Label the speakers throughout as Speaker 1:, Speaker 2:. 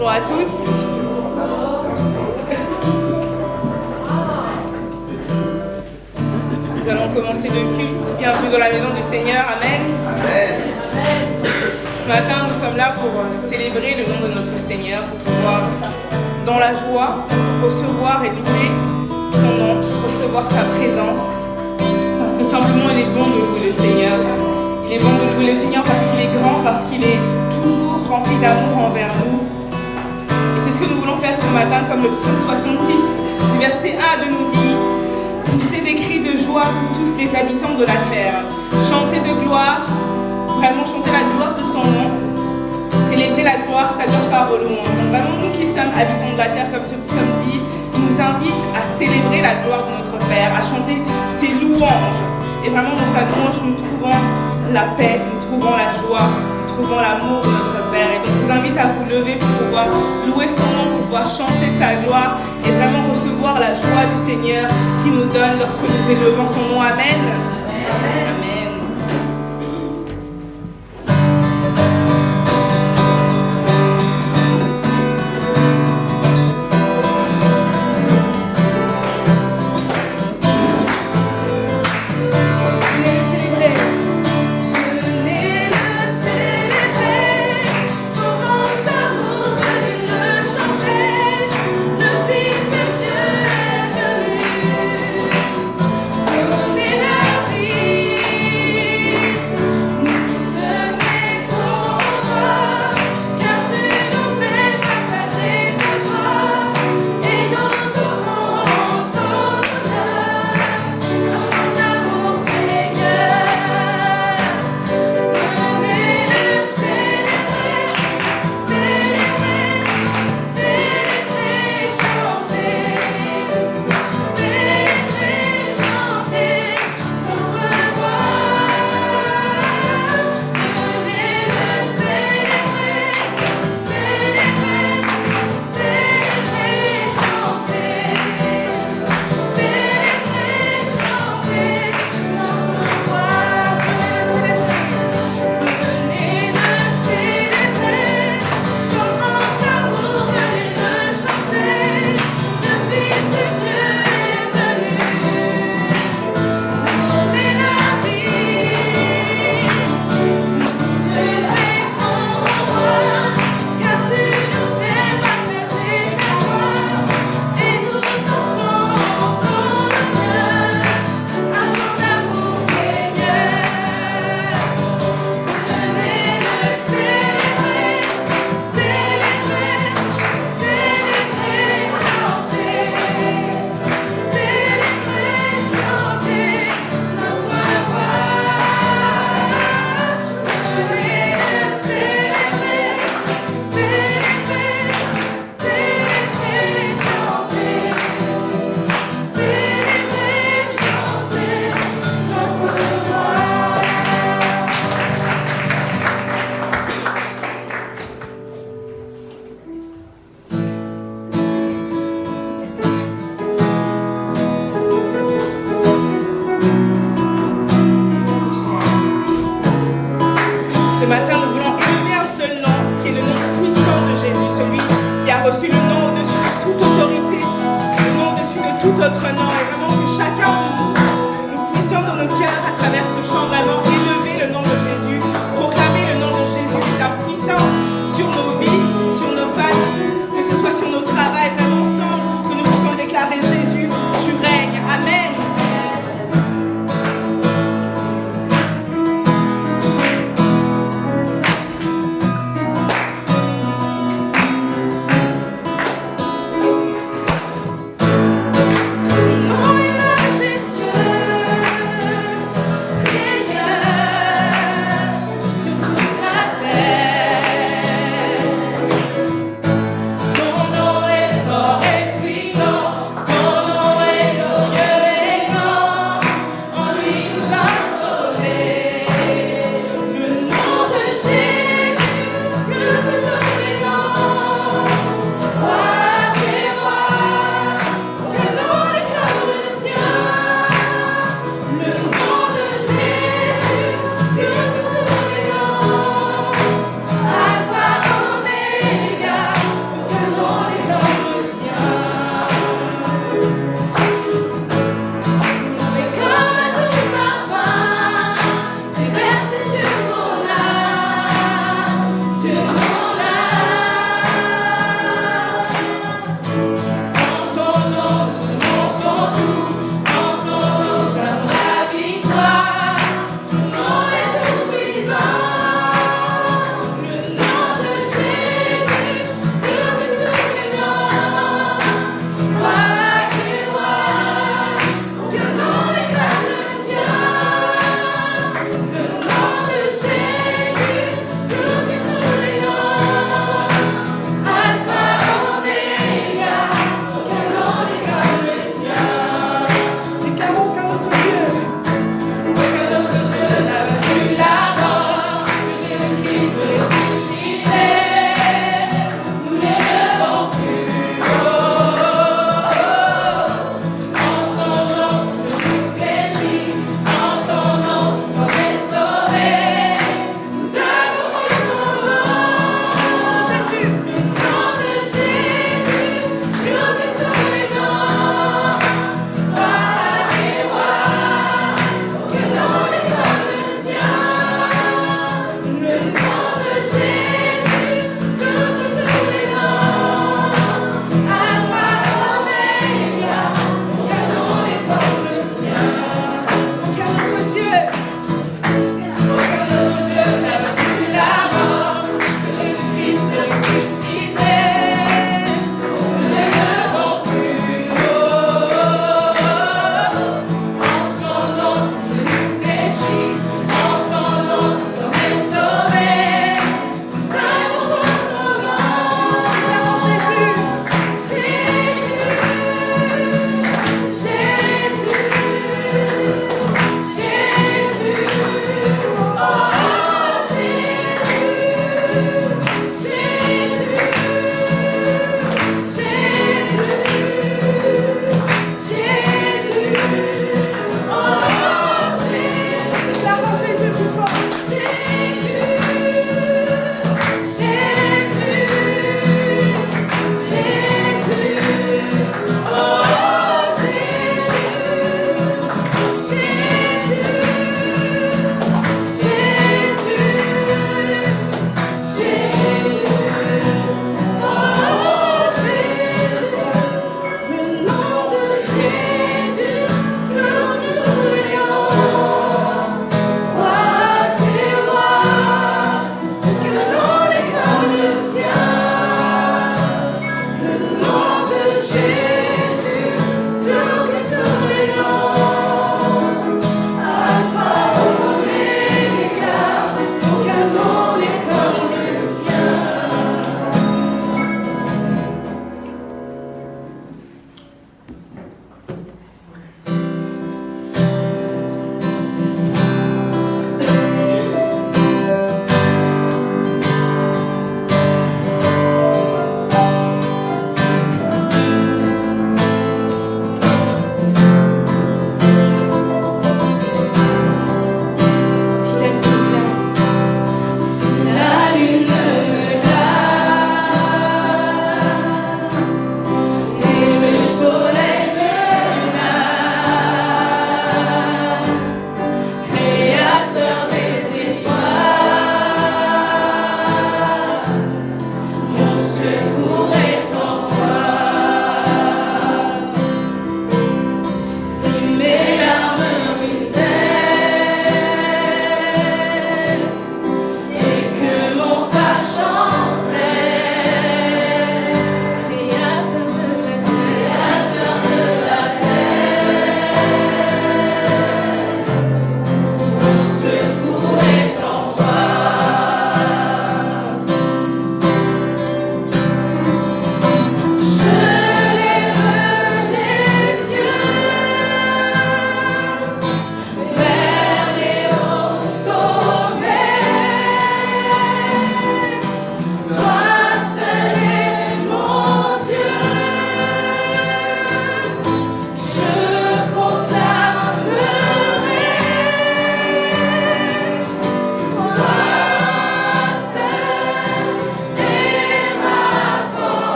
Speaker 1: Bonjour à tous. Nous allons commencer le culte. Bienvenue dans la maison du Seigneur. Amen.
Speaker 2: Amen.
Speaker 1: Ce matin, nous sommes là pour célébrer le nom de notre Seigneur, pour pouvoir, dans la joie, recevoir et louer son nom, recevoir sa présence. Parce que simplement, il est bon de louer le Seigneur. Il est bon de louer le Seigneur parce qu'il est grand, parce qu'il est toujours rempli d'amour envers nous. Et c'est ce que nous voulons faire ce matin, comme le psaume 66, du verset 1 de nous dit: poussez des cris de joie, vous tous les habitants de la terre. Chantez de gloire, vraiment chanter la gloire de son nom. Célébrer la gloire, sa gloire par louange. Donc vraiment, nous qui sommes habitants de la terre, comme ce psaume dit, il nous invite à célébrer la gloire de notre Père, à chanter ses louanges. Et vraiment, dans sa louange, nous trouvons la paix, nous trouvons la joie, nous trouvons l'amour de notre Père. Et donc, je vous invite à vous lever pour pouvoir louer son nom, pour pouvoir chanter sa gloire et vraiment recevoir la joie du Seigneur qui nous donne lorsque nous élevons son nom. Amen. Amen. Amen.
Speaker 3: Vie.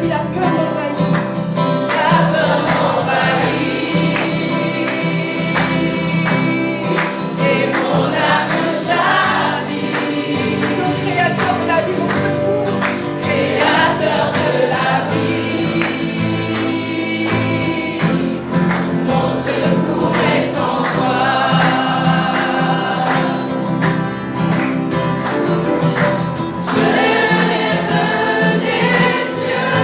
Speaker 1: Si la peur m'envahit,
Speaker 2: et mon âme chavire,
Speaker 1: ton créateur de la vie, mon secours,
Speaker 2: créateur de la vie, mon secours est en toi. Je lève les yeux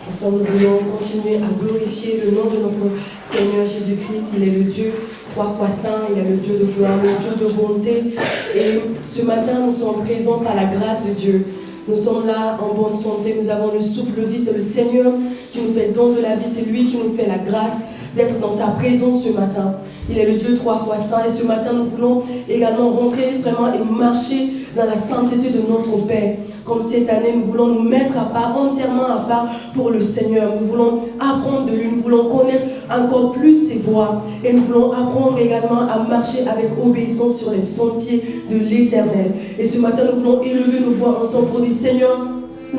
Speaker 3: Ensemble, nous voulons continuer à glorifier le nom de notre Seigneur Jésus-Christ. Il est le Dieu 3 fois saint, il est le Dieu de gloire, le Dieu de bonté. Et ce matin, nous sommes présents par la grâce de Dieu. Nous sommes là en bonne santé, nous avons le souffle de vie, c'est le Seigneur qui nous fait don de la vie, c'est lui qui nous fait la grâce d'être dans sa présence ce matin. Il est le Dieu 3 fois saint et ce matin nous voulons également rentrer vraiment et marcher dans la sainteté de notre Père. Comme cette année, nous voulons nous mettre à part, entièrement à part pour le Seigneur. Nous voulons apprendre de lui, nous voulons connaître encore plus ses voies. Et nous voulons apprendre également à marcher avec obéissance sur les sentiers de l'Éternel. Et ce matin, nous voulons élever nos voix ensemble pour dire, Seigneur,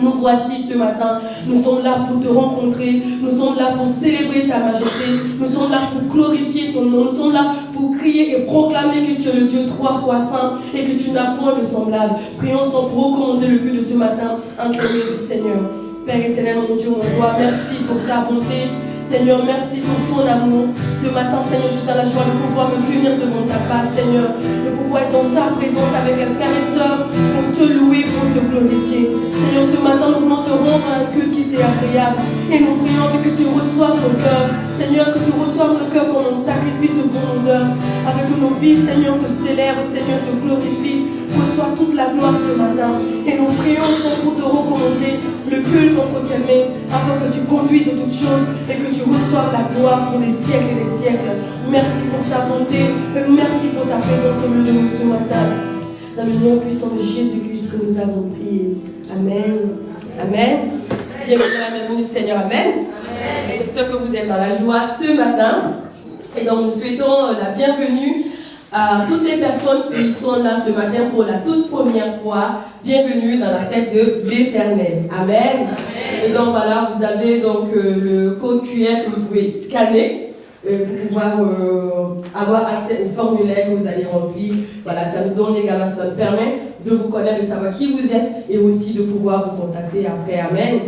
Speaker 3: nous voici ce matin, nous sommes là pour te rencontrer, nous sommes là pour célébrer ta majesté, nous sommes là pour glorifier ton nom, nous sommes là pour crier et proclamer que tu es le Dieu 3 fois saint et que tu n'as point de semblable. Prions sans pour recommander le culte de ce matin, incliné le Seigneur. Père éternel, mon Dieu, mon roi, merci pour ta bonté. Seigneur, merci pour ton amour. Ce matin, Seigneur, je suis dans la joie de pouvoir me tenir devant ta face, Seigneur. De pouvoir être dans ta présence avec les frères et sœurs pour te louer, pour te glorifier. Seigneur, ce matin, nous voulons te rendre un culte qui t'est agréable. Et nous prions que tu reçoives nos cœurs. Seigneur, que tu reçoives nos cœurs comme un sacrifice de bonne odeur. Avec nos vies, Seigneur, te célèbre, Seigneur, te glorifie. Reçois toute la gloire ce matin. Et nous prions, Seigneur, pour te recommander le culte entre tes mains, afin que tu conduises toutes choses et que tu reçoives la gloire pour les siècles et les siècles. Merci pour ta bonté et merci pour ta présence au milieu de nous ce matin. Dans le nom puissant de Jésus-Christ que nous avons prié. Amen. Amen. Bienvenue dans la maison du Seigneur. Amen. J'espère que vous êtes dans la joie ce matin. Et donc nous souhaitons la bienvenue à toutes les personnes qui sont là ce matin pour la toute première fois. Bienvenue dans la fête de l'Éternel. Amen. Et donc voilà, vous avez donc le code QR que vous pouvez scanner pour pouvoir avoir accès au formulaire que vous allez remplir. Voilà, ça nous donne également, ça nous permet de vous connaître, de savoir qui vous êtes et aussi de pouvoir vous contacter après. Amen.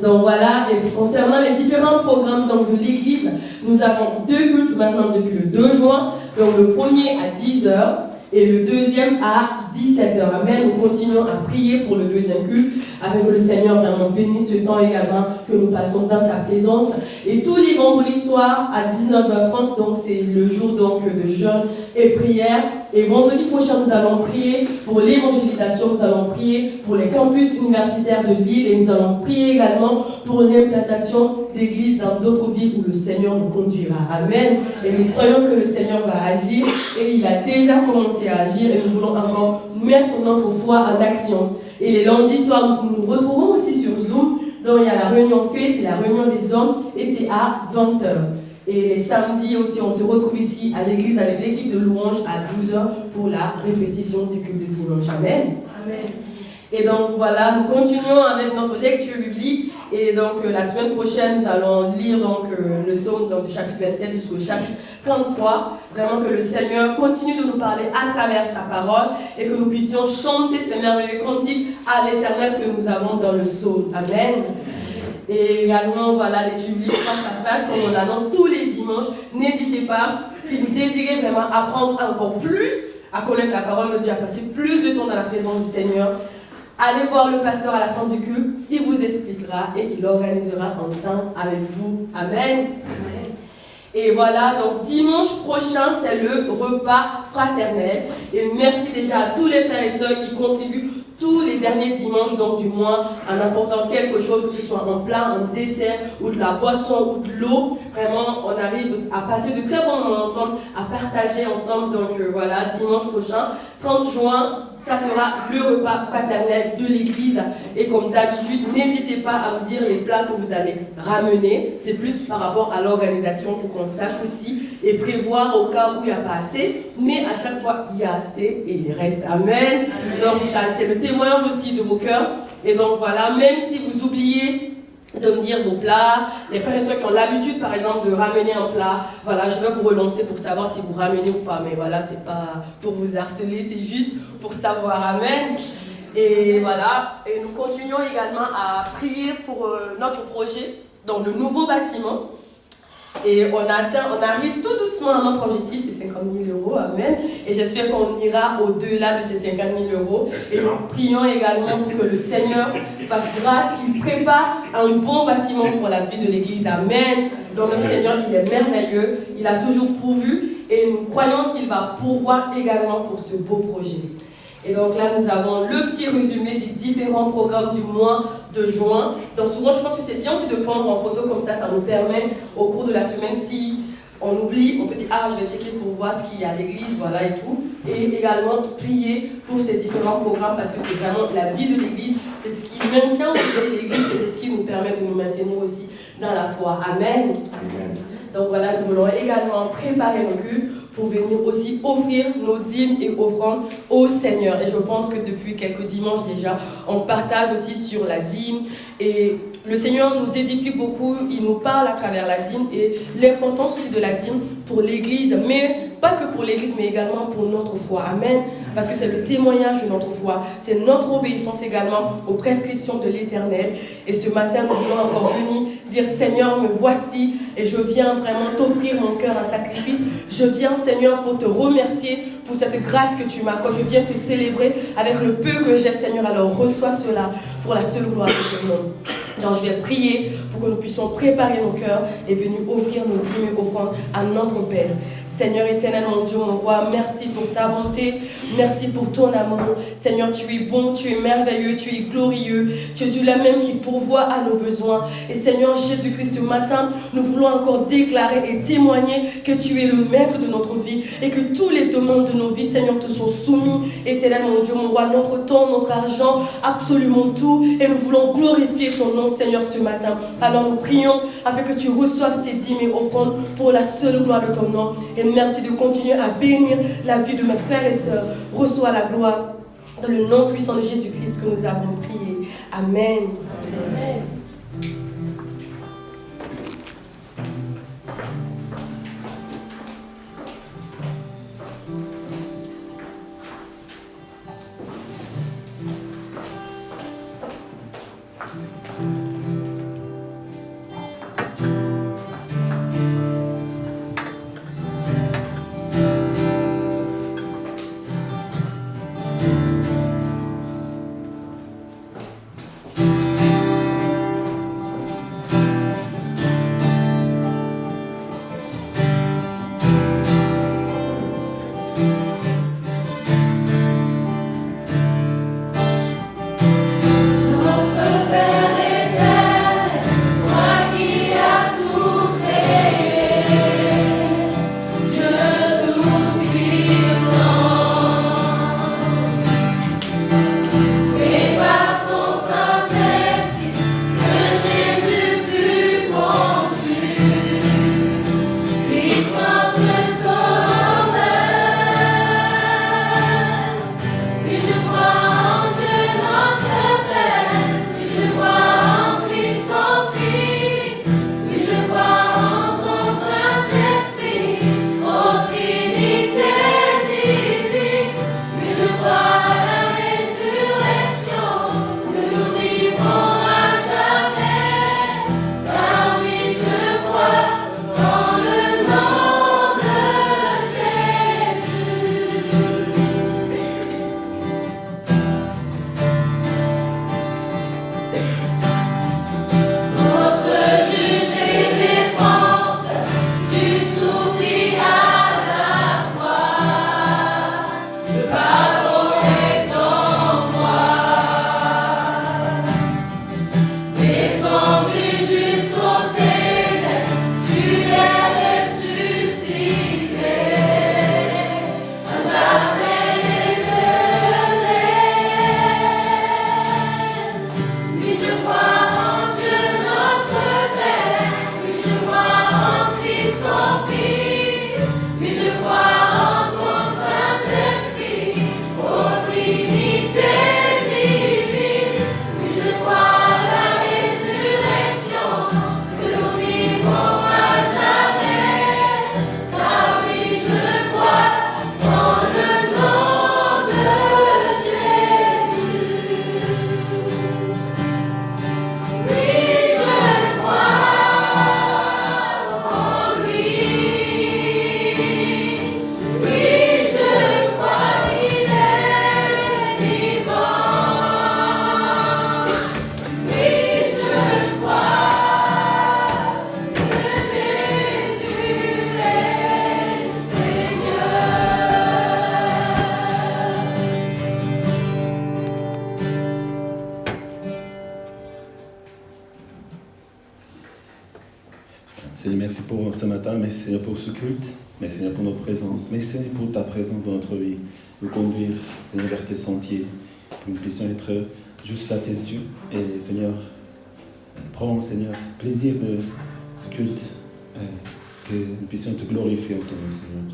Speaker 3: Donc voilà, et concernant les différents programmes donc, de l'église, nous avons 2 cultes maintenant depuis le 2 juin. Donc le premier à 10h et le deuxième à 17h. Amen. Nous continuons à prier pour le deuxième culte avec le Seigneur vraiment bénisse ce temps également que nous passons dans sa présence. Et tous les vendredis soirs à 19h30, donc c'est le jour donc de jeûne et prière. Et vendredi prochain, nous allons prier pour l'évangélisation, nous allons prier pour les campus universitaires de Lille et nous allons prier également pour l'implantation d'églises dans d'autres villes où le Seigneur nous conduira. Amen. Et nous croyons que le Seigneur va agir et il a déjà commencé à agir et nous voulons encore mettre notre foi en action. Et les lundis soirs, nous nous retrouvons aussi sur Zoom. Donc il y a la réunion fait, c'est la réunion des hommes et c'est à 20h. Et les samedis aussi, on se retrouve ici à l'église avec l'équipe de louange à 12h pour la répétition du culte de dimanche. Amen. Amen. Et donc voilà, nous continuons avec notre lecture biblique. Et donc la semaine prochaine, nous allons lire donc le psaume donc, du chapitre 27 jusqu'au chapitre 33. Vraiment que le Seigneur continue de nous parler à travers sa parole et que nous puissions chanter ces merveilleux cantiques à l'Éternel que nous avons dans le psaume. Amen. Et également, voilà, l'étude biblique face à face, comme on l'annonce tous les dimanches. N'hésitez pas, si vous désirez vraiment apprendre encore plus à connaître la parole de Dieu, à passer plus de temps dans la présence du Seigneur, allez voir le pasteur à la fin du culte, il vous expliquera et il organisera un temps avec vous. Amen. Amen. Et voilà, donc dimanche prochain, c'est le repas fraternel. Et merci déjà à tous les frères et sœurs qui contribuent tous les derniers dimanches donc du mois en apportant quelque chose, que ce soit un plat, un dessert ou de la boisson ou de l'eau. Vraiment, on arrive à passer de très bons moments ensemble, à partager ensemble. Donc voilà, dimanche prochain, 30 juin, ça sera le repas fraternel de l'église. Et comme d'habitude, n'hésitez pas à me dire les plats que vous allez ramener. C'est plus par rapport à l'organisation pour qu'on sache aussi et prévoir au cas où il n'y a pas assez. Mais à chaque fois, il y a assez et il reste. Amen. Donc ça, c'est le témoignage aussi de vos cœurs. Et donc voilà, même si vous oubliez de me dire vos plats, les frères et sœurs qui ont l'habitude par exemple de ramener un plat, voilà, je vais vous relancer pour savoir si vous ramenez ou pas, mais voilà, c'est pas pour vous harceler, c'est juste pour savoir. Amen. Et voilà, et nous continuons également à prier pour notre projet dans le nouveau bâtiment. Et on arrive tout doucement à notre objectif, c'est 50 000 euros, amen. Et j'espère qu'on ira au-delà de ces 50 000 euros. Et nous prions également pour que le Seigneur fasse grâce, qu'il prépare un bon bâtiment pour la vie de l'Église, amen. Donc notre Seigneur, il est merveilleux, il a toujours pourvu et nous croyons qu'il va pourvoir également pour ce beau projet. Et donc là, nous avons le petit résumé des différents programmes du mois de juin. Donc souvent, je pense que c'est bien aussi de prendre en photo comme ça nous permet au cours de la semaine, si on oublie, on peut dire, ah, je vais checker pour voir ce qu'il y a à l'église, voilà et tout. Et également prier pour ces différents programmes parce que c'est vraiment la vie de l'église, c'est ce qui maintient aussi l'église et c'est ce qui nous permet de nous maintenir aussi dans la foi. Amen. Amen. Donc voilà, nous voulons également préparer nos cultes pour venir aussi offrir nos dîmes et offrandes au Seigneur. Et je pense que depuis quelques dimanches déjà, on partage aussi sur la dîme. Et le Seigneur nous édifie beaucoup, il nous parle à travers la dîme et l'importance aussi de la dîme pour l'Église, mais pas que pour l'Église, mais également pour notre foi. Amen. Parce que c'est le témoignage de notre foi, c'est notre obéissance également aux prescriptions de l'Éternel. Et ce matin, nous voulons encore venir dire, Seigneur, me voici et je viens vraiment t'offrir mon cœur en sacrifice. Je viens, Seigneur, pour te remercier pour cette grâce que tu m'accordes. Je viens te célébrer avec le peu que j'ai, Seigneur. Alors reçois cela pour la seule gloire de ton nom. Donc je vais prier pour que nous puissions préparer nos cœurs et venir offrir nos dîmes et offrandes à notre Père. Seigneur éternel, mon Dieu, mon roi, merci pour ta bonté, merci pour ton amour. Seigneur, tu es bon, tu es merveilleux, tu es glorieux. Tu es la même qui pourvoit à nos besoins. Et Seigneur Jésus-Christ, ce matin, nous voulons encore déclarer et témoigner que tu es le maître de notre vie et que tous les demandes de nos vies, Seigneur, te sont soumis. Éternel, mon Dieu, mon roi, notre temps, notre argent, absolument tout. Et nous voulons glorifier ton nom, Seigneur, ce matin. Alors nous prions afin que tu reçoives ces dîmes et offrandes pour la seule gloire de ton nom. Et merci de continuer à bénir la vie de mes frères et sœurs. Reçois la gloire dans le nom puissant de Jésus-Christ que nous avons prié. Amen. Amen.
Speaker 4: Seigneur, merci pour ce matin, merci Seigneur pour ce culte, merci Seigneur pour notre présence, merci Seigneur pour ta présence dans notre vie, nous conduire Seigneur vers tes sentiers, pour que nous puissions être juste à tes yeux. Et Seigneur, prends Seigneur plaisir de ce culte, que nous puissions te glorifier en ton nom, Seigneur.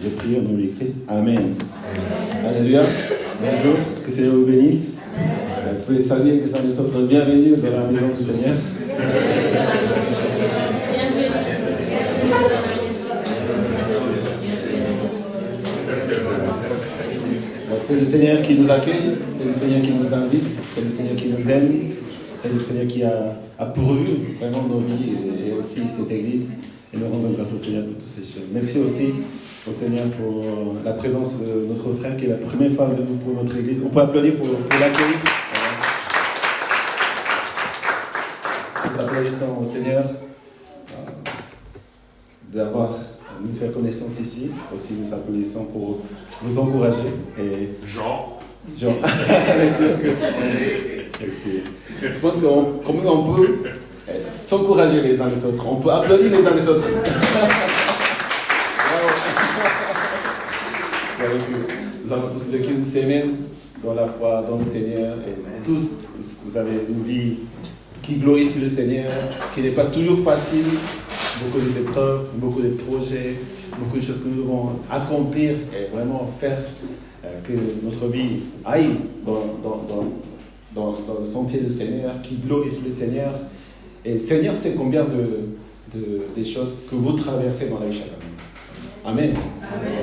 Speaker 4: Je prie au nom de Christ. Amen. Alléluia. Bonjour, que Seigneur vous bénisse. Vous pouvez saluer que ça nous soit bienvenue dans la maison du Seigneur. C'est le Seigneur qui nous accueille, c'est le Seigneur qui nous invite, c'est le Seigneur qui nous aime, c'est le Seigneur qui a pourvu vraiment nos vies et aussi cette église. Et nous rendons grâce au Seigneur pour toutes ces choses. Merci aussi au Seigneur pour la présence de notre frère qui est la première fois venu pour notre église. On peut applaudir pour l'accueil. Nous applaudissons au Seigneur d'avoir nous fait connaissance ici. Aussi nous applaudissons pour vous encourager. Et
Speaker 5: Jean.
Speaker 4: Merci. Je pense qu'on peut s'encourager les uns les autres. On peut applaudir les uns les autres. Nous avons tous vécu une semaine dans la foi, dans le Seigneur. Et tous, vous avez une vie qui glorifie le Seigneur, qui n'est pas toujours facile. Beaucoup d'épreuves, beaucoup de projets, beaucoup de choses que nous devons accomplir et vraiment faire que notre vie aille dans le sentier du Seigneur, qui glorifie le Seigneur. Et le Seigneur sait combien des choses que vous traversez dans la vie chaque année. Amen.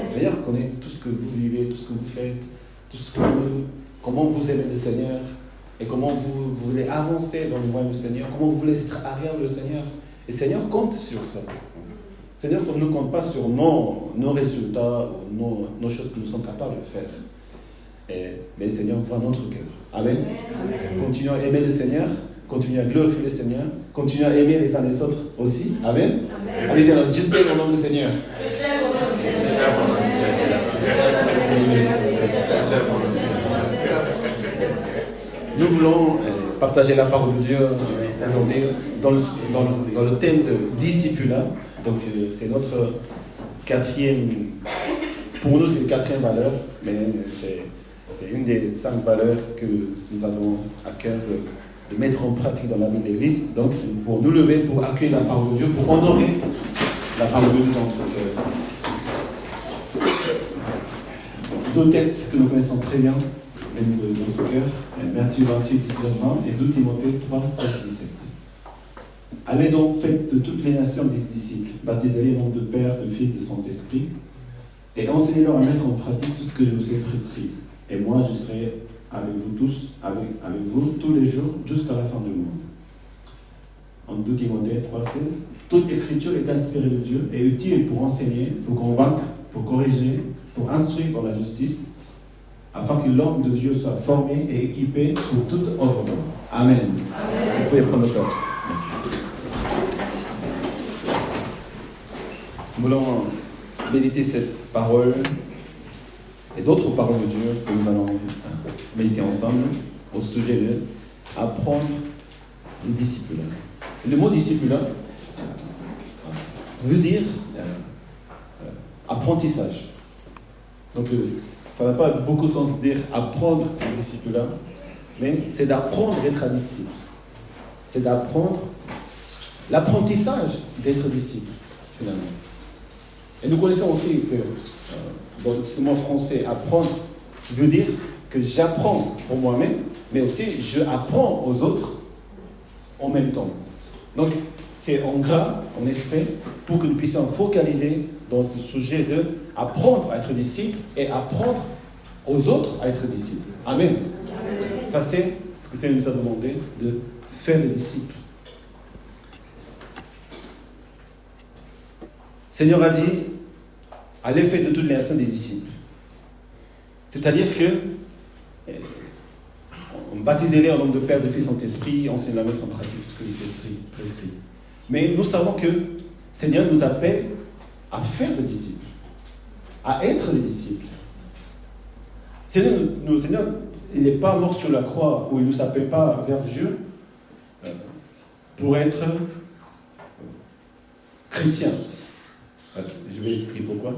Speaker 4: Le Seigneur connaît tout ce que vous vivez, tout ce que vous faites, comment vous aimez le Seigneur et comment vous voulez avancer dans le moyen du Seigneur, comment vous voulez être arrière le Seigneur. Et le Seigneur compte sur ça. Le Seigneur ne compte pas sur nos résultats, nos choses que nous sommes capables de faire. Mais le Seigneur voit notre cœur. Amen. Continuons à aimer le Seigneur, continuons à glorifier le Seigneur, continuons à aimer les uns les autres aussi. Amen. Allez-y, alors, dites au nom du Seigneur. Nous voulons partager la parole de Dieu aujourd'hui dans le thème de discipulat. Donc c'est notre quatrième, pour nous c'est la quatrième valeur, mais c'est une des 5 valeurs que nous avons à cœur de mettre en pratique dans la vie de l'Église. Donc pour nous lever, pour accueillir la parole de Dieu, pour honorer la parole de Dieu dans notre cœur. 2 textes que nous connaissons très bien de notre cœur, Matthieu 28, 19, 20 et 2 Timothée 3, 7, 17. Allez donc, faites de toutes les nations des disciples, baptisez-les au nom de Père, de Fils, de Saint-Esprit, et enseignez-leur à mettre en pratique tout ce que je vous ai prescrit. Et moi, je serai avec vous tous, avec vous tous les jours, jusqu'à la fin du monde. En 2 Timothée 3, 16, toute écriture est inspirée de Dieu et utile pour enseigner, pour convaincre, pour corriger, pour instruire dans la justice, afin que l'homme de Dieu soit formé et équipé pour toute œuvre bonne. Amen. Vous pouvez prendre place. Nous voulons méditer cette parole et d'autres paroles de Dieu que nous allons méditer ensemble au sujet de apprendre le discipulat. Le mot discipulat veut dire apprentissage. Donc, ça n'a pas beaucoup sens de dire apprendre le discipulat, mais c'est d'apprendre d'être un disciple. C'est d'apprendre l'apprentissage d'être disciple, finalement. Et nous connaissons aussi que, dans ce mot français, apprendre veut dire que j'apprends pour moi-même, mais aussi je apprends aux autres en même temps. Donc, c'est en gras, en esprit, pour que nous puissions focaliser dans ce sujet de apprendre à être disciple et apprendre aux autres à être disciples. Amen. Amen. Ça, c'est ce que Seigneur nous a demandé de faire les disciples. Seigneur a dit, allez faire de toutes les nations des disciples. C'est-à-dire que baptisez-les au nom de Père, de Fils, Saint-Esprit, enseignez la mettre en pratique tout ce que vous prescrit. Mais nous savons que Seigneur nous appelle à faire des disciples, à être des disciples. Seigneur, il n'est pas mort sur la croix, ou il ne nous appelle pas vers Dieu pour être chrétien. Je vais expliquer pourquoi.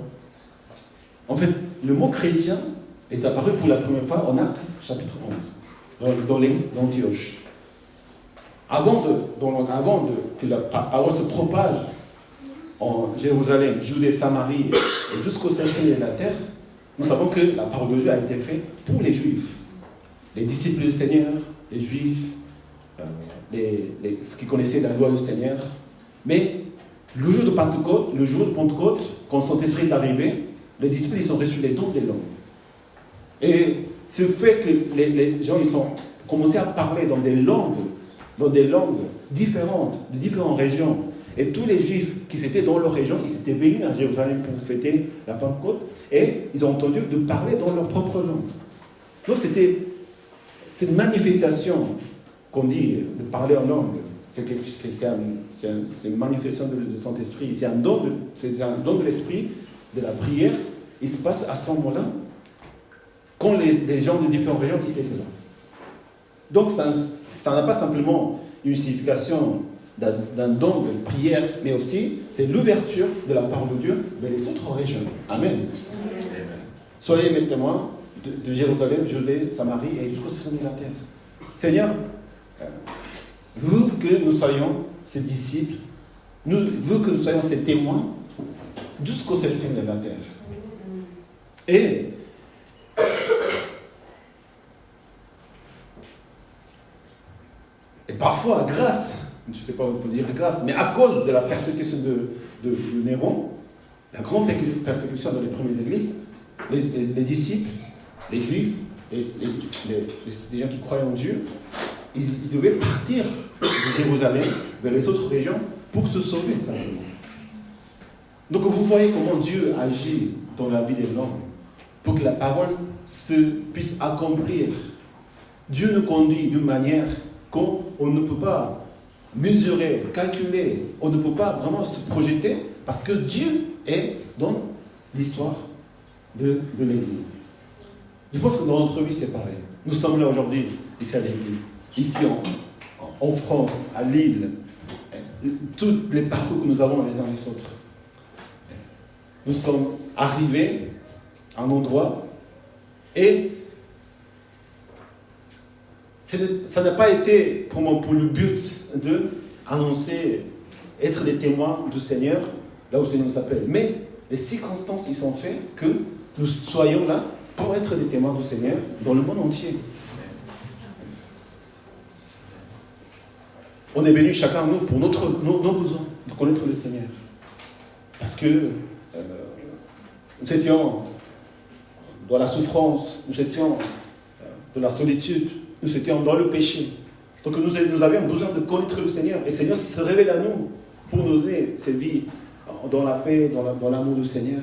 Speaker 4: En fait, le mot chrétien est apparu pour la première fois en Actes chapitre 11, dans l'église d'Antioche. Avant que la parole se propage en Jérusalem, Judée, Samarie et jusqu'au centre de la terre, nous savons que la parole de Dieu a été faite pour les Juifs. Les disciples du Seigneur, les Juifs, ceux qui connaissaient la loi du Seigneur. Mais le jour de Pentecôte, quand son esprit est arrivé, les disciples ils ont reçu les dons des langues. Et ce fait que les gens ils ont commencé à parler dans des langues différentes, de différentes régions. Et tous les Juifs qui étaient dans leur région, ils étaient venus à Jérusalem pour fêter la Pentecôte, et ils ont entendu de parler dans leur propre langue. Donc c'est une manifestation qu'on dit de parler en langue. C'est une manifestation de Saint-Esprit. C'est un don de l'Esprit, de la prière. Il se passe à ce moment-là, quand les gens de différentes régions, ils étaient là. Donc ça n'a pas simplement une signification d'un don de prière, mais aussi c'est l'ouverture de la parole de Dieu vers les autres régions. Amen. Soyez mes témoins de Jérusalem, Judée, Samarie et jusqu'au centre de la terre. Seigneur, veut que nous soyons ses disciples, veut que nous soyons ses témoins jusqu'au centre de la terre. Et parfois, grâce, je ne sais pas où on peut dire grâce, mais à cause de la persécution de Néron, la grande persécution dans les premières églises, les disciples, les juifs, les gens qui croyaient en Dieu, ils devaient partir de Jérusalem vers les autres régions pour se sauver simplement. Donc vous voyez comment Dieu agit dans la vie de l'homme pour que la parole puisse accomplir. Dieu nous conduit d'une manière qu'on ne peut pas mesurer, calculer, on ne peut pas vraiment se projeter parce que Dieu est dans l'histoire de l'Église. Je pense que dans notre vie c'est pareil. Nous sommes là aujourd'hui, ici à l'Église, ici en France, à Lille, tous les parcours que nous avons les uns les autres. Nous sommes arrivés à un endroit et ça n'a pas été pour le but d'annoncer, être des témoins du Seigneur, là où le Seigneur nous appelle. Mais les circonstances, ils sont faites que nous soyons là pour être des témoins du Seigneur dans le monde entier. On est venu chacun, nous, pour nos besoins, de connaître le Seigneur. Parce que nous étions dans la souffrance, nous étions dans la solitude, nous étions dans le péché. Donc nous avions besoin de connaître le Seigneur. Et le Seigneur se révèle à nous pour nous donner cette vie dans la paix, dans l'amour du Seigneur.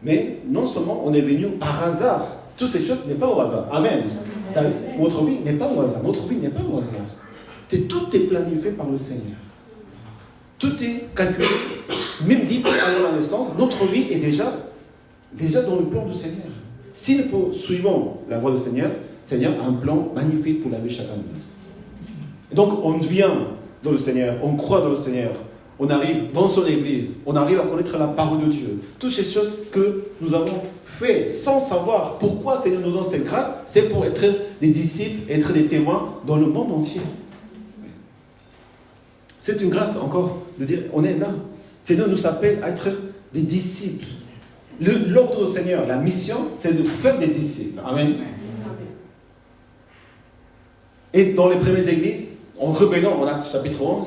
Speaker 4: Mais non seulement on est venu par hasard. Toutes ces choses n'est pas au hasard. Amen. Notre vie n'est pas au hasard. Notre vie n'est pas au hasard. Tout est planifié par le Seigneur. Tout est calculé. Même dit avant la naissance, notre vie est déjà dans le plan du Seigneur. Si nous suivons la voie du Seigneur, le Seigneur a un plan magnifique pour la vie de chacun de nous. Donc on vient dans le Seigneur, on croit dans le Seigneur, on arrive dans son église, on arrive à connaître la parole de Dieu. Toutes ces choses que nous avons fait sans savoir pourquoi le Seigneur nous donne cette grâce, c'est pour être des disciples, être des témoins dans le monde entier. C'est une grâce encore de dire, on est là. Le Seigneur nous appelle à être des disciples. L'ordre du Seigneur, la mission, c'est de faire des disciples. Amen. Et dans les premières églises, en revenant en Actes chapitre 11,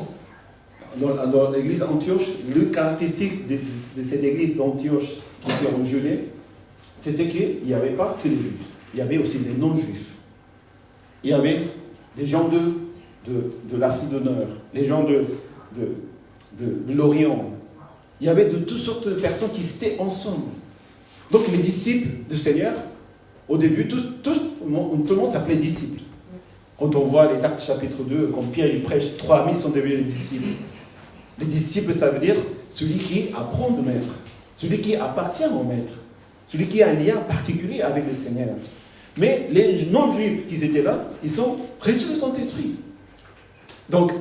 Speaker 4: dans l'église d'Antioche, le caractéristique de cette église d'Antioche qui était en Judée, c'était qu'il n'y avait pas que les Juifs. Il y avait aussi des non-Juifs. Il y avait des gens de l'Afrique du Nord, les gens de l'Orient. Il y avait de toutes sortes de personnes qui étaient ensemble. Donc les disciples du Seigneur, au début, tout le monde s'appelait disciples. Quand on voit les Actes chapitre 2, quand Pierre il prêche, 3000 sont devenus des disciples. Les disciples, ça veut dire celui qui apprend de maître, celui qui appartient au maître, celui qui a un lien particulier avec le Seigneur. Mais les non-juifs qui étaient là, ils ont reçu le Saint-Esprit. Donc,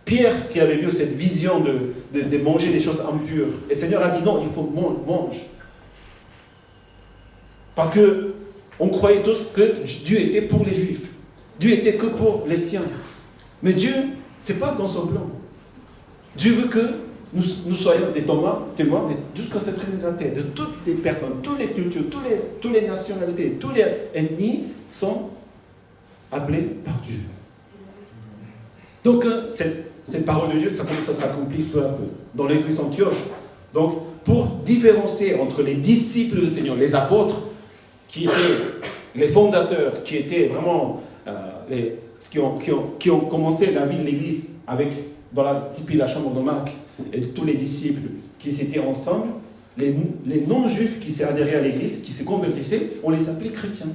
Speaker 4: Pierre qui avait vu cette vision de manger des choses impures. Et le Seigneur a dit non, il faut manger. Parce qu'on croyait tous que Dieu était pour les Juifs. Dieu était que pour les siens. Mais Dieu, ce n'est pas dans son plan. Dieu veut que nous soyons des témoins jusqu'à cette trinité de toutes les personnes, toutes les cultures, toutes les nationalités, toutes les ethnies sont appelées par Dieu. Donc, cette parole de Dieu, ça commence à s'accomplir peu à peu dans l'église Antioche. Donc, pour différencier entre les disciples du Seigneur, les apôtres, qui étaient les fondateurs, qui étaient vraiment qui ont commencé la vie de l'église dans la chambre de Marc, et tous les disciples qui étaient ensemble, les non-juifs qui s'est adhérés à l'église, qui se convertissaient, on les appelait chrétiens.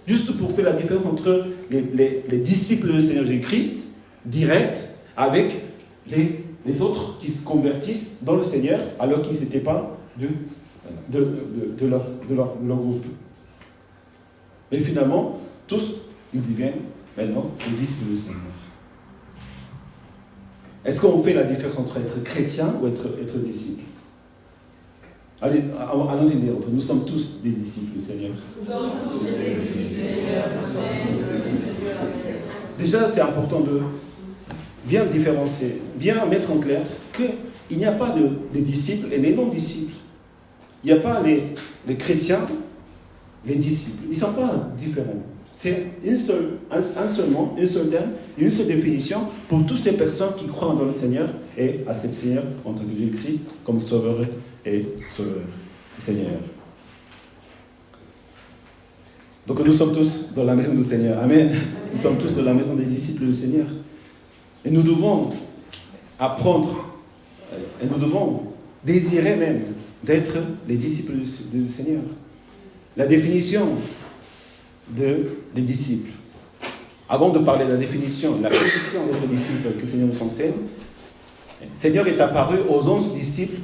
Speaker 4: Juste pour faire la différence entre les disciples du Seigneur Jésus-Christ, direct, avec les autres qui se convertissent dans le Seigneur, alors qu'ils n'étaient pas de leur groupe. Mais finalement, tous, ils deviennent maintenant les disciples du Seigneur. Est-ce qu'on fait la différence entre être chrétien ou être disciple? Allez, allons-y dire, nous sommes tous des disciples du Seigneur.
Speaker 2: Nous sommes tous des disciples du Seigneur.
Speaker 4: Déjà, c'est important de bien différencier, bien mettre en clair qu'il n'y a pas de disciples et les non-disciples. Il n'y a pas les chrétiens, les disciples. Ils ne sont pas différents. C'est un seul mot, un seul terme, une seule définition pour toutes ces personnes qui croient dans le Seigneur et acceptent le Seigneur en tant que Jésus-Christ comme Sauveur et Seigneur. Donc nous sommes tous dans la maison du Seigneur. Amen. Nous sommes tous dans la maison des disciples du Seigneur. Et nous devons apprendre, et nous devons désirer même d'être les disciples du Seigneur. La définition des disciples. Avant de parler de la définition d'être disciple que le Seigneur nous enseigne, le Seigneur est apparu aux 11 disciples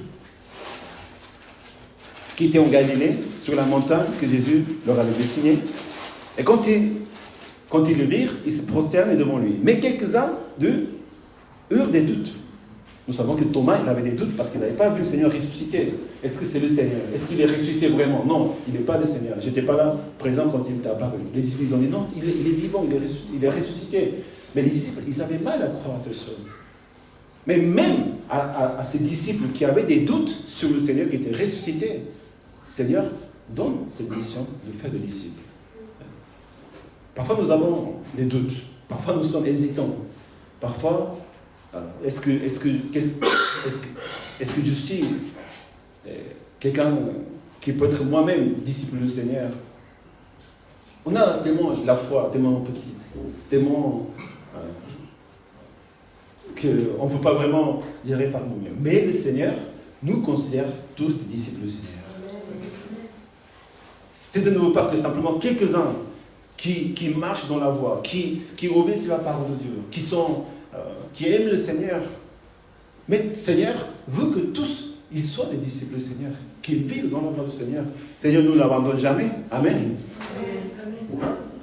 Speaker 4: qui étaient en Galilée, sur la montagne que Jésus leur avait dessinée. Et quand ils le virent, ils se prosternent devant lui. Mais quelques-uns d'eux eurent des doutes. Nous savons que Thomas, il avait des doutes parce qu'il n'avait pas vu le Seigneur ressusciter. Est-ce que c'est le Seigneur? Est-ce qu'il est ressuscité vraiment? Non, il n'est pas le Seigneur. Je n'étais pas là, présent quand il était apparu. Les disciples, ils ont dit non, il est vivant, il est ressuscité. Mais les disciples, ils avaient mal à croire à ces choses. Mais même à ces disciples qui avaient des doutes sur le Seigneur qui était ressuscité, le Seigneur donne cette mission de faire des disciples. Parfois, nous avons des doutes. Parfois, nous sommes hésitants. Parfois, est-ce que je suis quelqu'un qui peut être moi-même disciple du Seigneur? On a tellement la foi, tellement petite, tellement qu'on ne peut pas vraiment gérer par nous-mêmes. Mais le Seigneur nous considère tous des disciples du Seigneur. C'est de nouveau pas que simplement quelques-uns qui marchent dans la voie, qui obéissent la parole de Dieu, qui aiment le Seigneur. Mais le Seigneur veut que tous ils soient des disciples du Seigneur, qui vivent dans la voie du Seigneur. Le Seigneur ne nous abandonne jamais. Amen.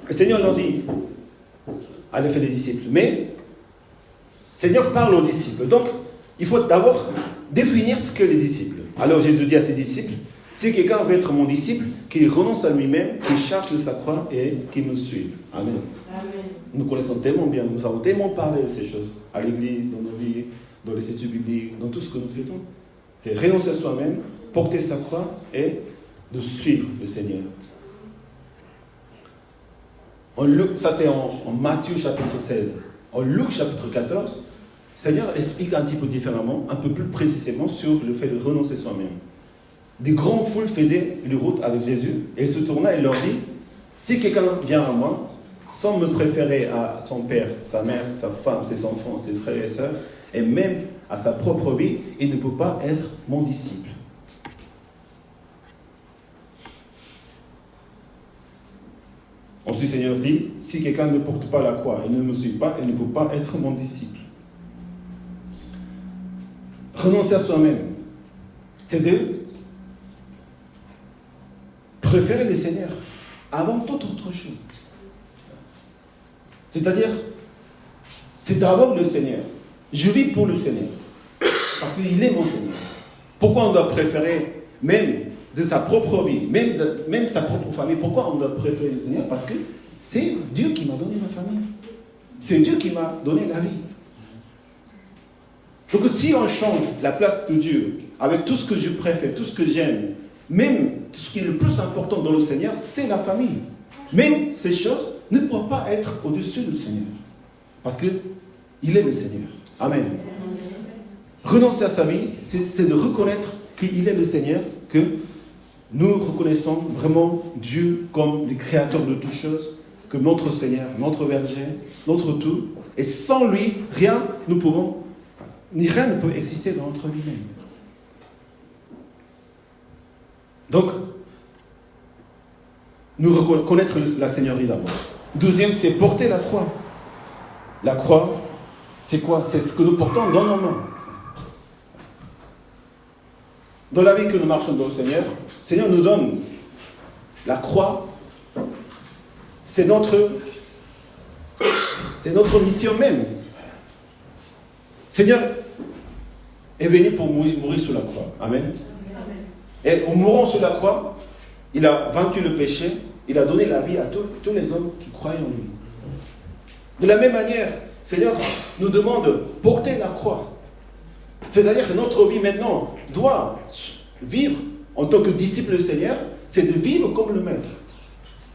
Speaker 4: Le Seigneur leur dit, allez faire des disciples. Mais le Seigneur parle aux disciples. Donc, il faut d'abord définir ce que les disciples. Alors Jésus dit à ses disciples, si quelqu'un veut être mon disciple, qu'il renonce à lui-même, qu'il cherche de sa croix et qu'il me suive. Amen. Amen. Nous connaissons tellement bien, nous avons tellement parlé de ces choses, à l'église, dans nos vies, dans les études bibliques, dans tout ce que nous faisons. C'est renoncer à soi-même, porter sa croix et de suivre le Seigneur. Ça c'est en Matthieu chapitre 16. En Luc chapitre 14, le Seigneur explique un petit peu différemment, un peu plus précisément sur le fait de renoncer soi-même. Des grandes foules faisaient une route avec Jésus et il se tourna et leur dit, si quelqu'un vient à moi, sans me préférer à son père, sa mère, sa femme, ses enfants, ses frères et sœurs, et même à sa propre vie, il ne peut pas être mon disciple. Ensuite, le Seigneur dit, si quelqu'un ne porte pas la croix et ne me suit pas, il ne peut pas être mon disciple. Renoncer à soi-même, c'est de préférer le Seigneur avant toute autre chose. C'est-à-dire, c'est d'abord le Seigneur. Je vis pour le Seigneur. Parce qu'il est mon Seigneur. Pourquoi on doit préférer, même de sa propre vie, même sa propre famille, pourquoi on doit préférer le Seigneur? Parce que c'est Dieu qui m'a donné ma famille. C'est Dieu qui m'a donné la vie. Donc si on change la place de Dieu, avec tout ce que je préfère, tout ce que j'aime, même tout ce qui est le plus important dans le Seigneur, c'est la famille. Même ces choses ne doivent pas être au-dessus du Seigneur. Parce qu'il est le Seigneur. Amen. Renoncer à sa vie, c'est de reconnaître qu'il est le Seigneur, que nous reconnaissons vraiment Dieu comme le créateur de toutes choses, que notre Seigneur, notre berger, notre tout. Et sans lui, rien ne peut exister dans notre vie même. Donc, nous reconnaître la Seigneurie d'abord. Deuxième, c'est porter la croix. La croix, c'est quoi? C'est ce que nous portons dans nos mains. Dans la vie que nous marchons dans le Seigneur nous donne la croix. C'est notre mission même. Seigneur est venu pour mourir sur la croix. Amen. Et en mourant sur la croix, il a vaincu le péché, il a donné la vie à tous les hommes qui croient en lui. De la même manière, Seigneur nous demande de porter la croix. C'est-à-dire que notre vie maintenant doit vivre en tant que disciple du Seigneur, c'est de vivre comme le Maître.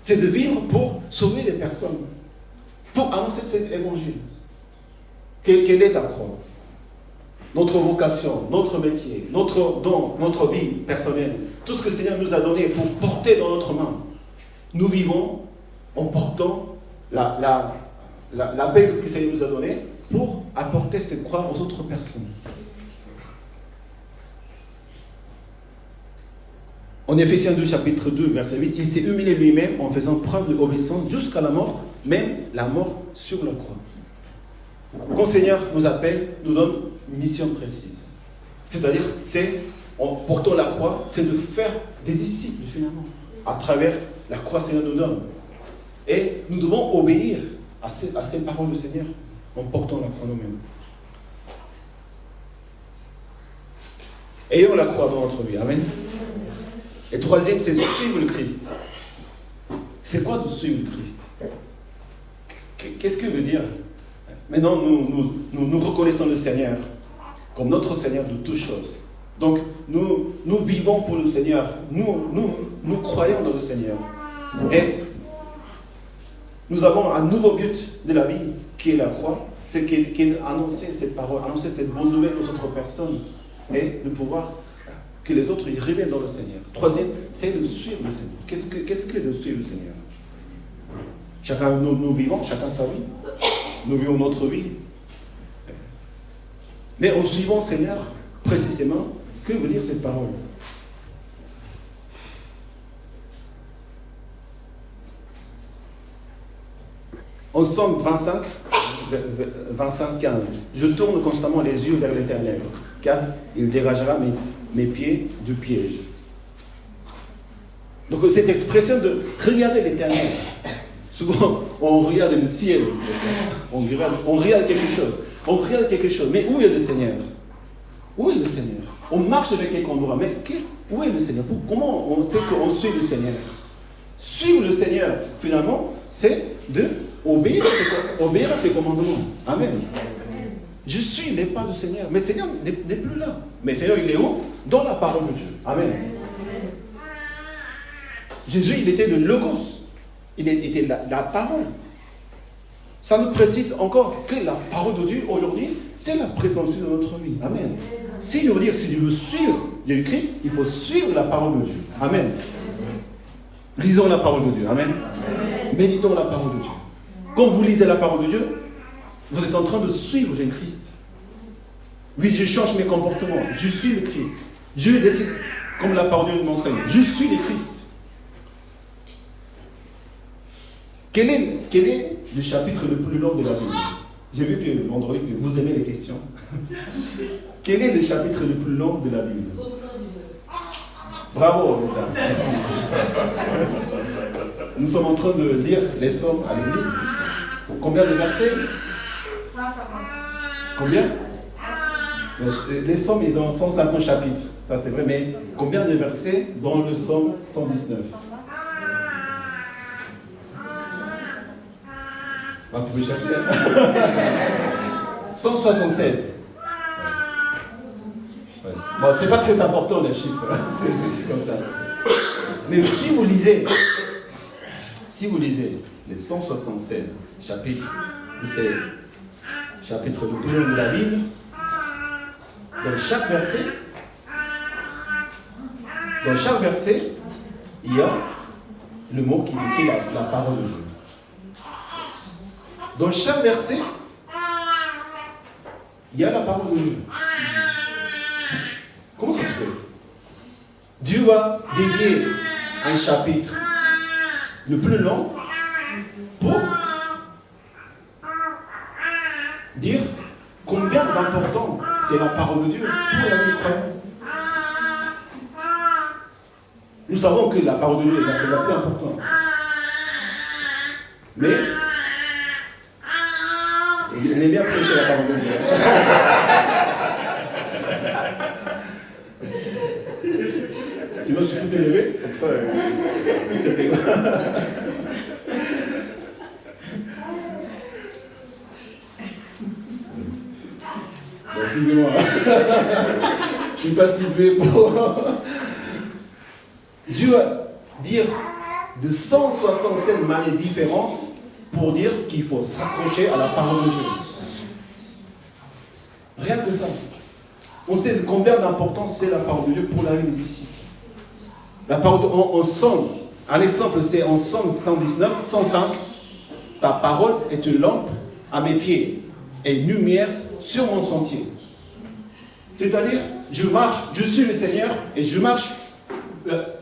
Speaker 4: C'est de vivre pour sauver les personnes, pour annoncer cet évangile. Quelle est ta croix? Notre vocation, notre métier, notre don, notre vie personnelle, tout ce que le Seigneur nous a donné pour porter dans notre main. Nous vivons en portant la paix que le Seigneur nous a donnée pour apporter cette croix aux autres personnes. En Éphésiens 2, chapitre 2, verset 8, il s'est humilié lui-même en faisant preuve d'obéissance jusqu'à la mort, même la mort sur la croix. Quand le Seigneur nous appelle, nous donne une mission précise. C'est-à-dire, en portant la croix, c'est de faire des disciples finalement, à travers la croix que le Seigneur nous donne. Et nous devons obéir à ces paroles du Seigneur en portant la croix nous-mêmes. Ayons la croix dans notre vie. Amen. Et troisième, c'est suivre le Christ. C'est quoi de suivre le Christ? Qu'est-ce que veut dire? Maintenant, nous reconnaissons le Seigneur comme notre Seigneur de toutes choses. Donc, nous vivons pour le Seigneur. Nous croyons dans le Seigneur. Et nous avons un nouveau but de la vie, qui est la croix. C'est annoncer cette parole, annoncer cette bonne nouvelle aux autres personnes. Et de pouvoir que les autres y reviennent dans le Seigneur. Troisième, c'est de suivre le Seigneur. Qu'est-ce que de suivre le Seigneur? Chacun, nous vivons, chacun sa vie. Nous vivons notre vie. Mais en suivant le Seigneur, précisément, que veut dire cette parole? En Somme 25, 15, je tourne constamment les yeux vers l'Éternel, car il dégagera mes pieds du piège. Donc cette expression de regarder l'Éternel, souvent on regarde le ciel, on regarde quelque chose, mais où est le Seigneur? Où est le Seigneur? On marche avec quelqu'un endroit, mais où est le Seigneur? Comment on sait qu'on suit le Seigneur? Suivre le Seigneur, finalement, c'est de obéir à ses commandements. Amen. Je suis les pas du Seigneur. Mais le Seigneur n'est plus là. Mais le Seigneur, il est où? Dans la parole de Dieu. Amen. Jésus, il était le Logos. Il était la parole. Ça nous précise encore que la parole de Dieu, aujourd'hui, c'est la présence de notre vie. Amen. Si je veux dire, si je veux suivre Jésus-Christ, il faut suivre la parole de Dieu. Amen. Lisons la parole de Dieu. Amen. Méditons la parole de Dieu. Quand vous lisez la parole de Dieu, vous êtes en train de suivre Jésus-Christ. Oui, je change mes comportements. Je suis le Christ. Je décide, comme la parole de Dieu m'enseigne, je suis le Christ. Quel est le chapitre le plus long de la Bible? J'ai vu que vendredi, que vous aimez les questions. Quel est le chapitre le plus long de la Bible? Bravo, mesdames. Nous sommes en train de lire les psaumes à l'église. Combien de versets? 150. Combien? Les psaumes est dans 150 chapitres, ça c'est vrai, mais combien de versets dans le psaume 119? Vous pouvez chercher. 176. Ouais. Bon, c'est pas très important les chiffres, c'est juste comme ça. Mais si vous lisez les 176 chapitres de ces chapitres de la Bible, dans chaque verset, il y a le mot qui décrit la parole de Dieu. Dans chaque verset, il y a la parole de Dieu. Comment ça se fait? Dieu va dédier un chapitre le plus long pour dire combien d'important c'est la parole de Dieu pour la vie croyante. Nous savons que la parole de Dieu c'est la plus importante. Mais il aime bien prêcher la parole de Dieu. Sinon, je peux te lever, comme ça, je te prie. Excusez-moi. Je ne suis pas si doué pour. Dieu va dire de 167 manières différentes pour dire qu'il faut s'accrocher à la parole de Dieu. Rien que ça. On sait combien d'importance c'est la parole de Dieu pour la vie des disciples. La parole en Somme, un exemple, c'est en Somme 119, 105. Ta parole est une lampe à mes pieds et une lumière sur mon sentier. C'est-à-dire, je marche, je suis le Seigneur et je marche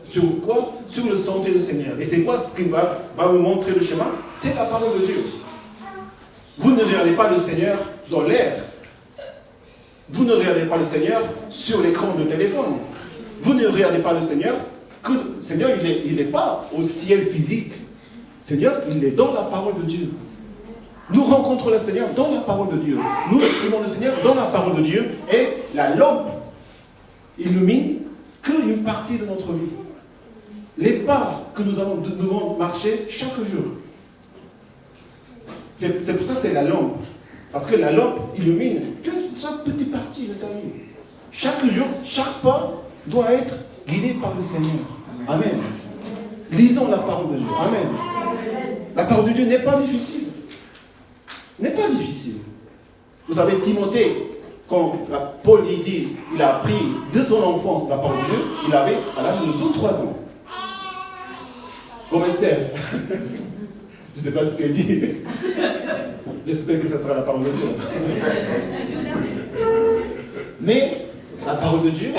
Speaker 4: sur quoi? Sur le sentier du Seigneur. Et c'est quoi ce qui va me montrer le chemin? C'est la parole de Dieu. Vous ne regardez pas le Seigneur dans l'air. Vous ne regardez pas le Seigneur sur l'écran de téléphone. Vous ne regardez pas le Seigneur, que le Seigneur, il n'est pas au ciel physique. Le Seigneur, il est dans la parole de Dieu. Nous rencontrons le Seigneur dans la parole de Dieu. Nous exprimons le Seigneur dans la parole de Dieu. Et la lampe illumine qu'une partie de notre vie. Les pas que nous devons marcher chaque jour. C'est pour ça que c'est la lampe. Parce que la lampe illumine que chaque petite partie de ta vie. Chaque jour, chaque pas doit être guidé par le Seigneur. Amen. Lisons la parole de Dieu. Amen. La parole de Dieu n'est pas difficile. N'est pas difficile. Vous savez, Timothée, quand Paul lui dit, il a appris de son enfance la parole de Dieu, il avait à l'âge de 23 ans. Comme Esther. Je ne sais pas ce qu'elle dit. J'espère que ce sera la parole de Dieu. Mais la parole de Dieu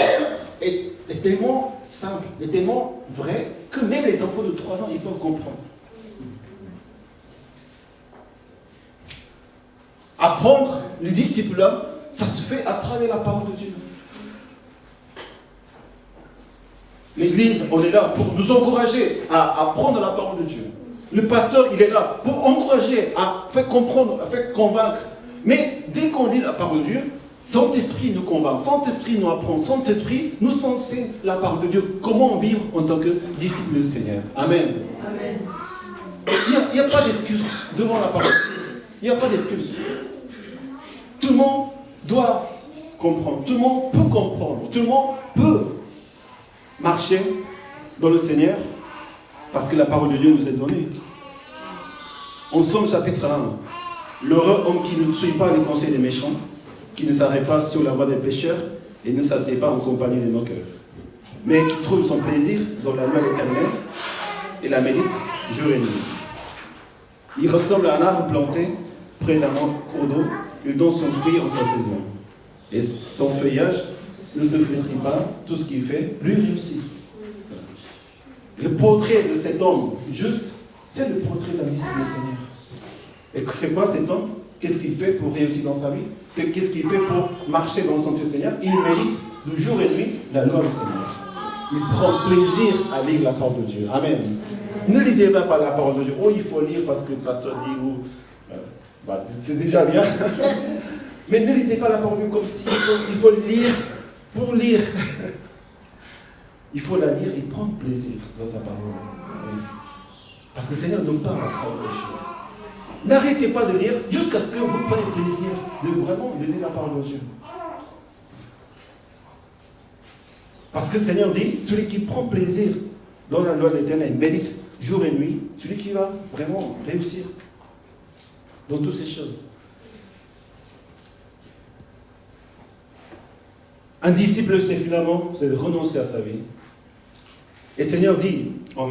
Speaker 4: est tellement simple, est tellement vraie, que même les enfants de 3 ans, ils peuvent comprendre. Apprendre le disciple-là, ça se fait à travers la parole de Dieu. L'église, on est là pour nous encourager à apprendre la parole de Dieu. Le pasteur, il est là pour encourager, à faire comprendre, à faire convaincre. Mais dès qu'on lit la parole de Dieu, Saint-Esprit nous convainc, Saint-Esprit nous apprend, Saint-Esprit nous enseigne la parole de Dieu. Comment vivre en tant que disciple du Seigneur. Amen.
Speaker 2: Amen.
Speaker 4: Il n'y a pas d'excuse devant la parole de Dieu. Il n'y a pas d'excuse. Tout le monde doit comprendre. Tout le monde peut comprendre. Tout le monde peut marcher dans le Seigneur parce que la parole de Dieu nous est donnée. En Somme chapitre 1, l'heureux homme qui ne suit pas les conseils des méchants, qui ne s'arrête pas sur la voie des pécheurs et ne s'assied pas en compagnie des moqueurs, mais qui trouve son plaisir dans la loi éternelle et la médite jour et nuit. Il ressemble à un arbre planté près d'un cours d'eau, il donne son fruit en sa saison. Et son feuillage ne se flétrit pas, tout ce qu'il fait lui réussit. Le portrait de cet homme juste, c'est le portrait d'un disciple du Seigneur. Et c'est quoi cet homme? Qu'est-ce qu'il fait pour réussir dans sa vie? Qu'est-ce qu'il fait pour marcher dans le sentier du Seigneur? Il mérite de jour et nuit la loi du Seigneur. Il prend plaisir à lire la parole de Dieu. Amen. Ne lisez pas la parole de Dieu. Oh, il faut lire parce que le pasteur dit ou... c'est déjà bien. Mais ne lisez pas la parole de Dieu comme si il faut lire pour lire. Il faut la lire et prendre plaisir dans sa parole. Parce que le Seigneur ne donne pas à prendre les choses. N'arrêtez pas de lire jusqu'à ce que vous preniez plaisir de vraiment lire la parole de Dieu. Parce que le Seigneur dit, celui qui prend plaisir dans la loi de l'Éternel, médite jour et nuit, celui qui va vraiment réussir dans toutes ces choses. Un disciple, c'est finalement, c'est de renoncer à sa vie. Et le Seigneur dit en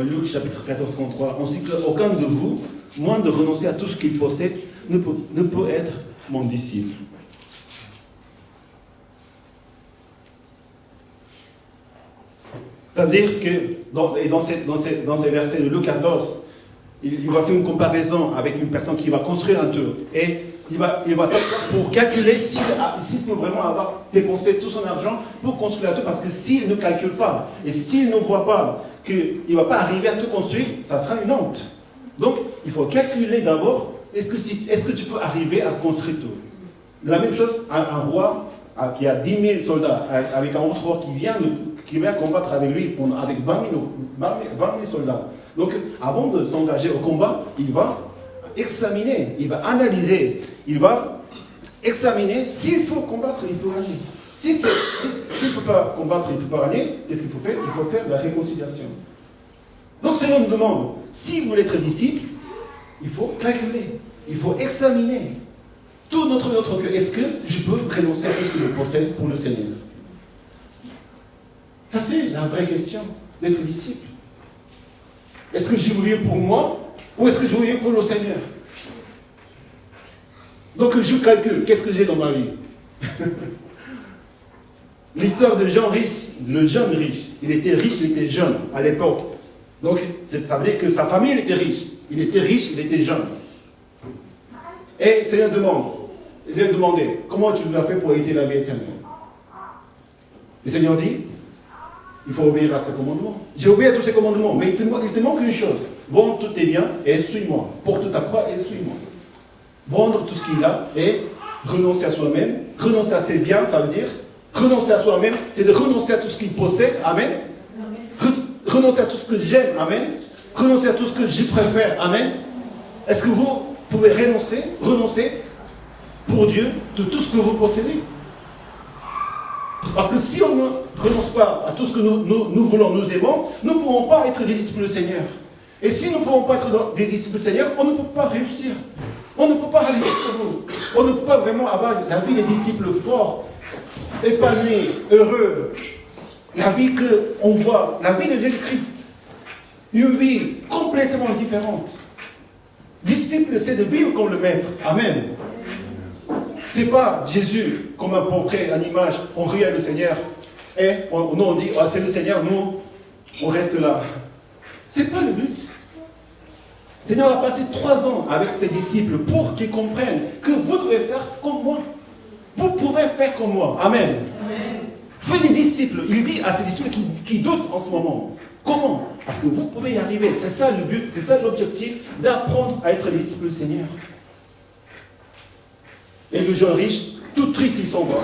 Speaker 4: Luc chapitre 14, 33, ainsi qu'aucun de vous, moins de renoncer à tout ce qu'il possède, ne peut être mon disciple. C'est-à-dire que dans ces versets de Luc 14, il va faire une comparaison avec une personne qui va construire un tour. Et il va s'asseoir pour calculer s'il peut vraiment avoir dépensé tout son argent pour construire un tour. Parce que s'il ne calcule pas, et s'il ne voit pas qu'il ne va pas arriver à tout construire, ça sera une honte. Donc, il faut calculer d'abord, est-ce que tu peux arriver à construire tout. La même chose, un roi qui a 10 000 soldats, avec un autre roi qui vient combattre avec lui, avec 20 000 soldats. Donc, avant de s'engager au combat, il va examiner, il va analyser, il va examiner s'il faut combattre, il peut gagner. S'il ne peut pas combattre, il ne peut pas gagner, qu'est-ce qu'il faut faire? Il faut faire la réconciliation. Donc, Seigneur nous demande, si vous voulez être disciple, il faut calculer, il faut examiner tout notre cœur. Est-ce que je peux renoncer à tout ce que je possède pour le Seigneur? Ça, c'est la vraie question d'être disciple. Est-ce que je veux vivre pour moi ou est-ce que je veux vivre pour le Seigneur? Donc, je calcule, qu'est-ce que j'ai dans ma vie? L'histoire de Jean riche, le jeune riche. Il était riche, il était jeune à l'époque. Donc, ça veut dire que sa famille était riche. Il était riche, il était jeune. Et le Seigneur il lui a demandé, comment tu l'as fait pour hériter la vie éternelle? Le Seigneur dit, il faut obéir à ses commandements. J'ai obéi à tous ces commandements, mais il te manque une chose. Vends tous tes biens et suis-moi. Porte ta croix et suis-moi. Vendre tout ce qu'il a et renoncer à soi-même. Renoncer à ses biens, ça veut dire renoncer à soi-même, c'est de renoncer à tout ce qu'il possède. Amen. Renoncer à tout ce que j'aime. Amen. Renoncer à tout ce que je préfère. Amen. Est-ce que vous pouvez renoncer pour Dieu de tout ce que vous possédez? Parce que si on ne renonce pas à tout ce que nous voulons, nous aimons, nous ne pourrons pas être des disciples du Seigneur. Et si nous ne pouvons pas être des disciples du Seigneur, on ne peut pas réussir. On ne peut pas aller jusqu'au bout. On ne peut pas vraiment avoir la vie des disciples forts, épanouis, heureux. La vie qu'on voit, la vie de Jésus-Christ. Une vie complètement différente. Disciple, c'est de vivre comme le Maître. Amen. Ce n'est pas Jésus comme un portrait, une image, on regarde le Seigneur et on dit, ah, c'est le Seigneur, nous, on reste là. Ce n'est pas le but. Le Seigneur a passé 3 ans avec ses disciples pour qu'ils comprennent que vous devez faire comme moi. Vous pouvez faire comme moi. Amen. Amen. Faites des disciples. Il dit à ses disciples qui doutent en ce moment. Comment? Parce que vous pouvez y arriver. C'est ça le but, c'est ça l'objectif, d'apprendre à être des disciples du Seigneur. Et le jeune riche, tout triste, il s'en va.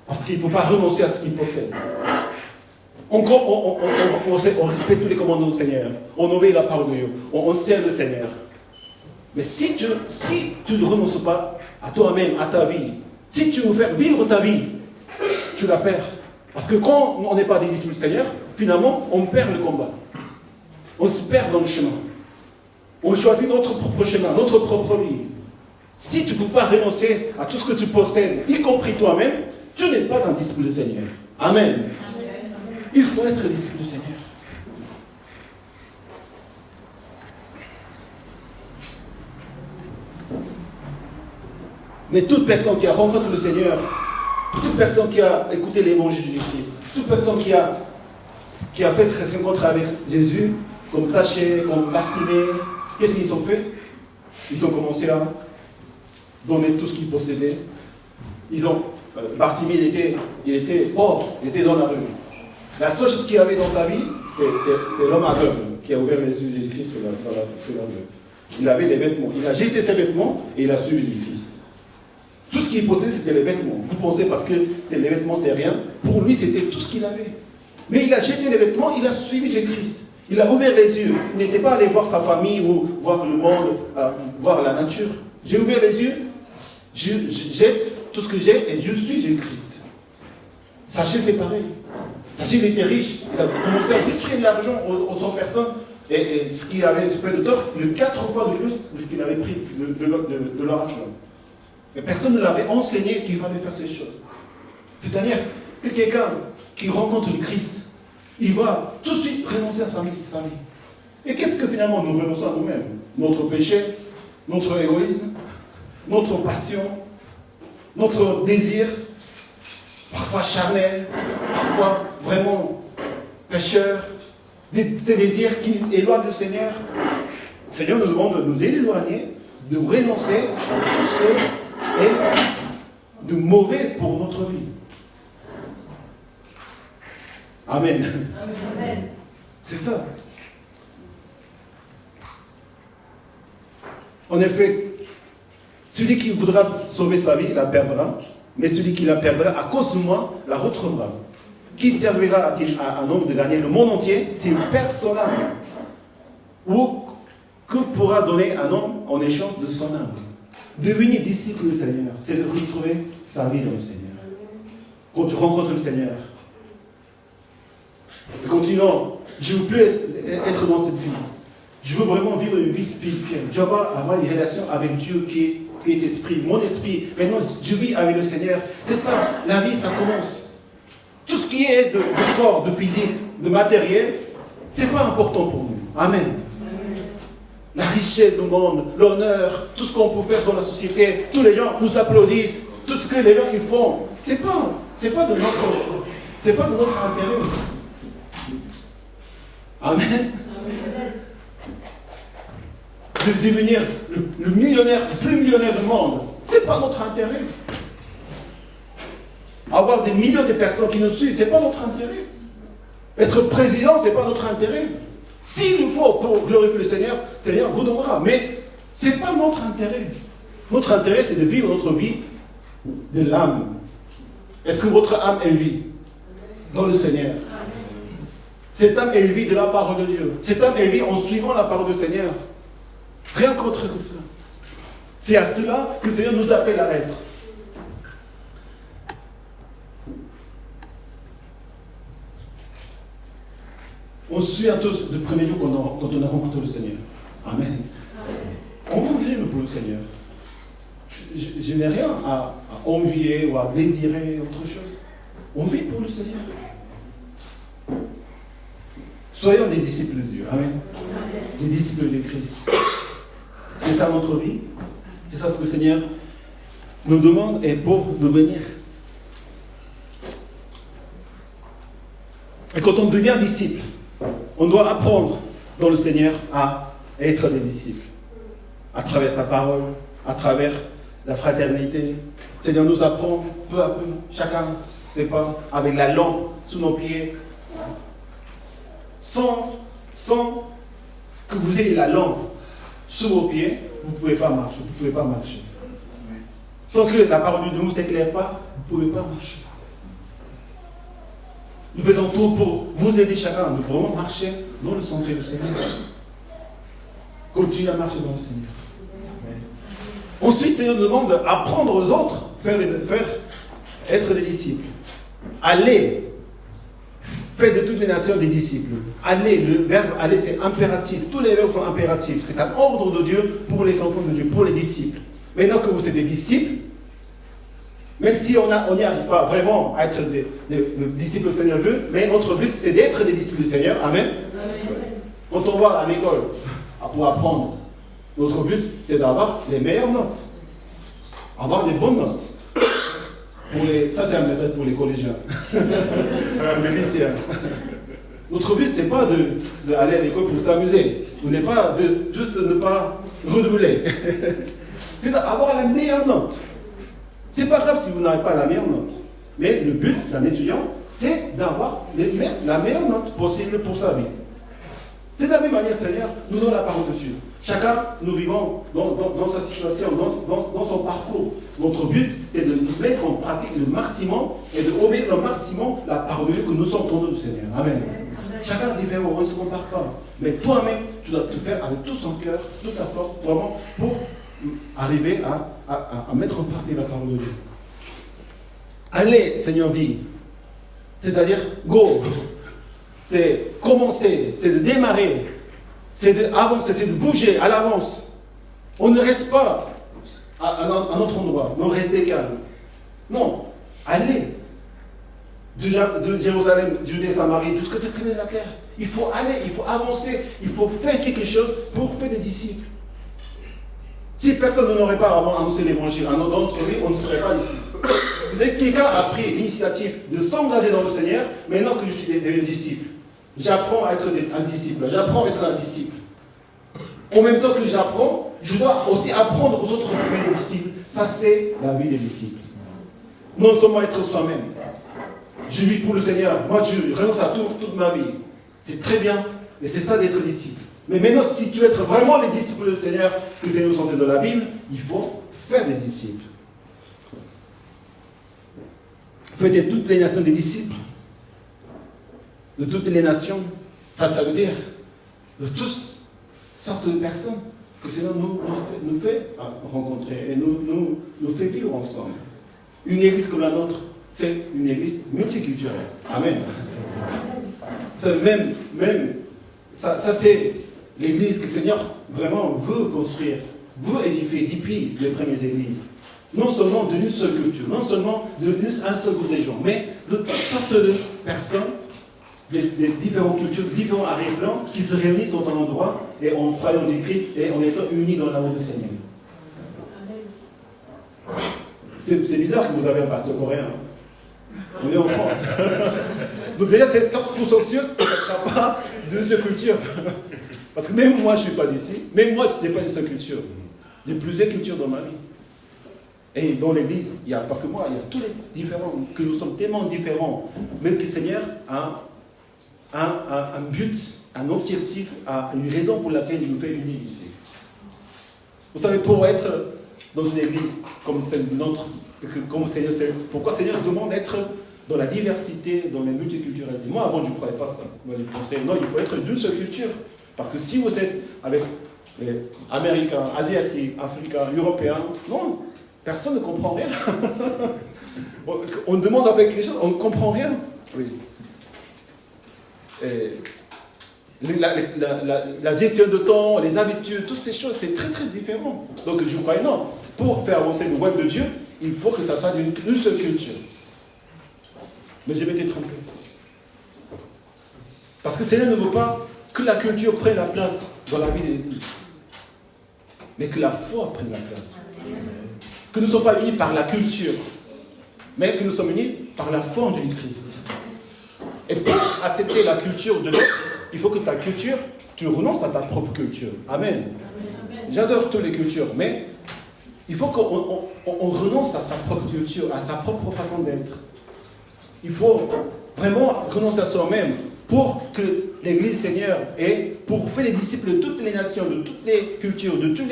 Speaker 4: Parce qu'il ne peut pas renoncer à ce qu'il possède. On respecte tous les commandements du Seigneur. On obéit la parole de Dieu. On sert le Seigneur. Mais si tu ne renonces pas à toi-même, à ta vie, si tu veux faire vivre ta vie, tu la perds. Parce que quand on n'est pas des disciples du Seigneur, finalement, on perd le combat. On se perd dans le chemin. On choisit notre propre chemin, notre propre vie. Si tu ne peux pas renoncer à tout ce que tu possèdes, y compris toi-même, tu n'es pas un disciple du Seigneur. Amen. Il faut être disciple du Seigneur. Mais toute personne qui a rencontré le Seigneur, toute personne qui a écouté l'évangile de Christ, toute personne qui a fait cette rencontre avec Jésus, comme Zachée, comme Bartimée, qu'est-ce qu'ils ont fait? Ils ont commencé à donner tout ce qu'ils possédaient. Bartimée, il était pauvre, il était dans la rue. La seule chose qu'il avait dans sa vie, c'est l'homme aveugle qui a ouvert les yeux de Jésus-Christ sur la rue. Il avait les vêtements. Il a jeté ses vêtements et il a suivi le Christ. Tout ce qu'il possédait, c'était les vêtements. Vous pensez parce que les vêtements, c'est rien. Pour lui, c'était tout ce qu'il avait. Mais il a jeté les vêtements, il a suivi Jésus-Christ. Il a ouvert les yeux. Il n'était pas allé voir sa famille ou voir le monde, voir la nature. J'ai ouvert les yeux, je jette tout ce que j'ai et je suis Jésus-Christ. Sachez, c'est pareil. Sachez, il était riche. Il a commencé à distribuer de l'argent aux autres personnes. Et ce qu'il avait fait de tort, le 4 fois de plus de ce qu'il avait pris de leur argent. Et personne ne l'avait enseigné qu'il fallait faire ces choses. C'est-à-dire que quelqu'un qui rencontre le Christ, il va tout de suite renoncer à sa vie. Et qu'est-ce que finalement nous renonçons à nous-mêmes? Notre péché, notre égoïsme, notre passion, notre désir, parfois charnel, parfois vraiment pécheur, ces désirs qui éloignent le Seigneur. Le Seigneur nous demande de nous éloigner, de renoncer à tout ce qui est de mauvais pour notre vie. Amen.
Speaker 2: Amen.
Speaker 4: C'est ça. En effet, celui qui voudra sauver sa vie, la perdra, mais celui qui la perdra à cause de moi, la retrouvera. Qui servira-t-il à un homme de gagner le monde entier s'il perd son âme? Ou que pourra donner un homme en échange de son âme? Devenir disciple du Seigneur, c'est de retrouver sa vie dans le Seigneur. Quand tu rencontres le Seigneur, continuons, je ne veux plus être dans cette vie. Je veux vraiment vivre une vie spirituelle. Je veux avoir une relation avec Dieu qui est esprit. Mon esprit, maintenant je vis avec le Seigneur. C'est ça, la vie, ça commence. Tout ce qui est de corps, de physique, de matériel, ce n'est pas important pour nous. Amen. La richesse du monde, l'honneur, tout ce qu'on peut faire dans la société, tous les gens nous applaudissent, tout ce que les gens ils font, c'est pas de notre intérêt. Amen. De devenir le millionnaire, le plus millionnaire du monde, c'est pas notre intérêt. Avoir des millions de personnes qui nous suivent, c'est pas notre intérêt. Être président, c'est pas notre intérêt. S'il nous faut pour glorifier le Seigneur, le Seigneur vous donnera. Mais ce n'est pas notre intérêt. Notre intérêt, c'est de vivre notre vie de l'âme. Est-ce que votre âme, elle vit dans le Seigneur? Cette âme, elle vit de la parole de Dieu. Cette âme, elle vit en suivant la parole du Seigneur. Rien qu'autre que cela. C'est à cela que le Seigneur nous appelle à être. On se souvient tous du premier jour quand on a rencontré le Seigneur. Amen. On veut vivre pour le Seigneur. Je n'ai rien à envier ou à désirer autre chose. On vit pour le Seigneur. Soyons des disciples de Dieu. Amen. Des disciples de Christ. C'est ça notre vie. C'est ça ce que le Seigneur nous demande et pour devenir. Et quand on devient disciple, on doit apprendre dans le Seigneur à être des disciples. À travers sa parole, à travers la fraternité. Le Seigneur nous apprend peu à peu, chacun sait pas, avec la lampe sous nos pieds. Sans que vous ayez la lampe sous vos pieds, vous ne pouvez pas marcher. Sans que la parole de Dieu ne vous éclaire pas, vous ne pouvez pas marcher. Nous faisons tout pour vous aider chacun de vraiment marcher dans le sentier du Seigneur. Continuez à marcher dans le Seigneur. Ensuite, le Seigneur nous demande d'apprendre aux autres, faire être des disciples. Allez, faites de toutes les nations des disciples. Allez, le verbe aller c'est impératif. Tous les verbes sont impératifs. C'est un ordre de Dieu pour les enfants de Dieu, pour les disciples. Maintenant que vous êtes des disciples, même si on n'y arrive pas vraiment à être des disciples du Seigneur veut, mais notre but c'est d'être des disciples du Seigneur. Amen. Amen. Quand on va à l'école pour apprendre, notre but c'est d'avoir les meilleures notes. Avoir des bonnes notes. Ça c'est un message pour les collégiens. Pour les lycéens. Notre but c'est pas d'aller à l'école pour s'amuser. Ce n'est pas juste de ne pas redoubler. C'est d'avoir la meilleure note. C'est pas grave si vous n'avez pas la meilleure note. Mais le but d'un étudiant, c'est d'avoir la meilleure note possible pour sa vie. C'est de la même manière, Seigneur, nous donnons la parole de Dieu. Chacun, nous vivons dans sa situation, dans son parcours. Notre but, c'est de nous mettre en pratique le maximum et de obéir le maximum la parole de Dieu que nous entendons du Seigneur. Amen. Chacun est différent, on ne se compare pas. Mais toi-même, tu dois te faire avec tout son cœur, toute ta force, vraiment, pour arriver à mettre en pratique la parole de Dieu. Allez, Seigneur dit. C'est-à-dire, go. C'est commencer, c'est de démarrer, c'est d'avancer, c'est de bouger à l'avance. On ne reste pas à notre endroit, non, restez calme. Non, allez. De Jérusalem, Judée, Samarie, tout ce que c'est traîné de la terre. Il faut aller, il faut avancer, il faut faire quelque chose pour faire des disciples. Si personne n'aurait pas annoncé l'évangile dans notre vie, on ne serait pas ici. C'est-à-dire que quelqu'un a pris l'initiative de s'engager dans le Seigneur, maintenant que je suis devenu disciple. J'apprends à être un disciple, j'apprends à être un disciple. En même temps que j'apprends, je dois aussi apprendre aux autres à devenir des disciples. Ça, c'est la vie des disciples. Non seulement être soi-même. Je vis pour le Seigneur. Moi, je renonce à toute ma vie. C'est très bien, et c'est ça d'être disciple. Mais maintenant, si tu veux être vraiment les disciples du Seigneur, que le Seigneur nous enseigne dans la Bible, il faut faire des disciples. Faites de toutes les nations des disciples. De toutes les nations. Ça veut dire de toutes sortes de personnes que le Seigneur nous fait rencontrer et nous fait vivre ensemble. Une église comme la nôtre, c'est une église multiculturelle. Amen. Ça, ça c'est l'église que le Seigneur vraiment veut construire, veut édifier depuis les premières églises. Non seulement d'une seule culture, non seulement d'un seul groupe de gens, mais de toutes sortes de personnes, des différentes cultures, différents arrière-plans, qui se réunissent dans un endroit et en croyant du Christ et en étant unis dans l'amour du Seigneur. C'est bizarre que vous avez un pasteur coréen. On est en France. Donc déjà, c'est pour son sûr que ça ne sera pas d'une seule culture. Parce que même moi, je ne suis pas d'ici. Même moi, je n'ai pas d'une seule culture. J'ai plusieurs cultures dans ma vie. Et dans l'église, il n'y a pas que moi, il y a tous les différents, que nous sommes tellement différents. Mais que le Seigneur a un but, un objectif, une raison pour laquelle il nous fait unir ici. Vous savez, pour être dans une église comme notre, comme le Seigneur, pourquoi le Seigneur demande d'être dans la diversité, dans les multiculturalités. Moi, avant, je ne croyais pas ça. Moi, je pensais, non, il faut être d'une seule culture. Parce que si vous êtes avec les Américains, Asiatiques, Africains, Européens, non, personne ne comprend rien. On demande à faire quelque chose, on ne comprend rien. Oui. La gestion de temps, les habitudes, toutes ces choses, c'est très très différent. Donc je crois non, pour faire avancer le royaume de Dieu, il faut que ça soit d'une seule culture. Mais j'ai été trompé. Parce que le Seigneur ne veut pas que la culture prenne la place dans la vie de l'Église, mais que la foi prenne la place. Que nous ne sommes pas unis par la culture, mais que nous sommes unis par la foi en Jésus-Christ. Et pour accepter la culture de l'autre, il faut que ta culture, tu renonces à ta propre culture. Amen. J'adore toutes les cultures, mais il faut qu'on renonce à sa propre culture, à sa propre façon d'être. Il faut vraiment renoncer à soi-même pour que l'Église Seigneur et pour faire des disciples de toutes les nations, de toutes les cultures, de toutes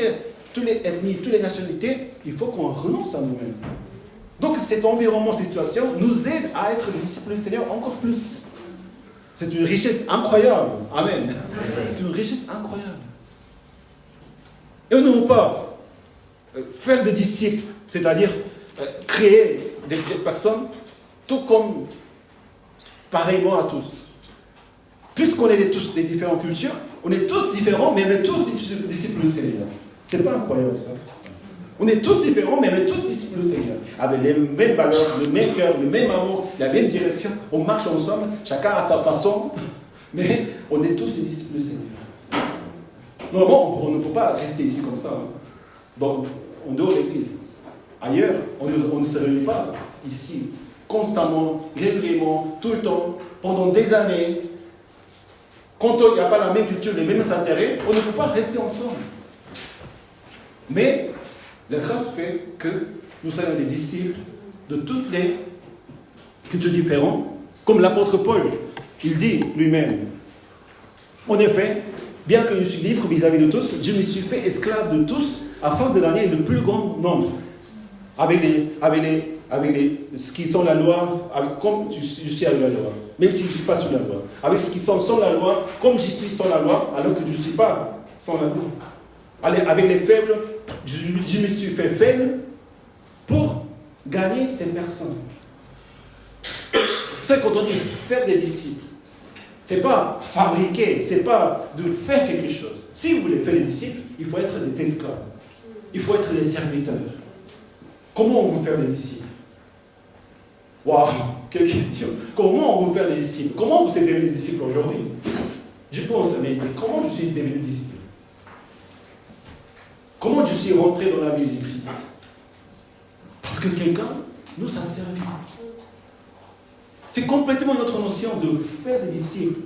Speaker 4: les ethnies, toutes les nationalités, il faut qu'on renonce à nous-mêmes. Donc cet environnement, cette situation nous aide à être des disciples du Seigneur encore plus. C'est une richesse incroyable. Amen. C'est une richesse incroyable. Et on ne veut pas faire des disciples, c'est-à-dire créer des personnes tout comme pareillement à tous. Puisqu'on est tous des différentes cultures, on est tous différents, mais on est tous disciples du Seigneur. C'est pas incroyable ça. On est tous différents, mais on est tous disciples du Seigneur. Avec les mêmes valeurs, le même cœur, le même amour, la même direction. On marche ensemble, chacun à sa façon, mais on est tous des disciples du Seigneur. Normalement, on ne peut pas rester ici comme ça. Donc, en dehors de l'église. Ailleurs, on ne se réunit pas ici, constamment, régulièrement, tout le temps, pendant des années. Quand il n'y a pas la même culture, les mêmes intérêts, on ne peut pas rester ensemble. Mais la grâce fait que nous sommes des disciples de toutes les cultures différentes. Comme l'apôtre Paul, il dit lui-même,
Speaker 5: En effet, bien que je suis libre vis-à-vis de tous, je me suis fait esclave de tous afin de gagner le plus grand nombre. Avec ce qui sont la loi, comme je suis avec la loi, même si je ne suis pas sous la loi. Avec ce qui sont sans la loi, comme je suis sans la loi, alors que je ne suis pas sans la loi. Allez, avec les faibles, je me suis fait faible pour gagner ces personnes. C'est quand on dit faire des disciples. Ce n'est pas fabriquer, ce n'est pas de faire quelque chose. Si vous voulez faire des disciples, il faut être des esclaves. Il faut être des serviteurs. Comment on veut faire des disciples? Waouh, quelle question! Comment on veut faire des disciples? Comment vous êtes devenu disciple aujourd'hui? Je pense, mais comment je suis devenu disciple? Comment je suis rentré dans la vie du Christ? Parce que quelqu'un nous a servi. C'est complètement notre notion de faire des disciples.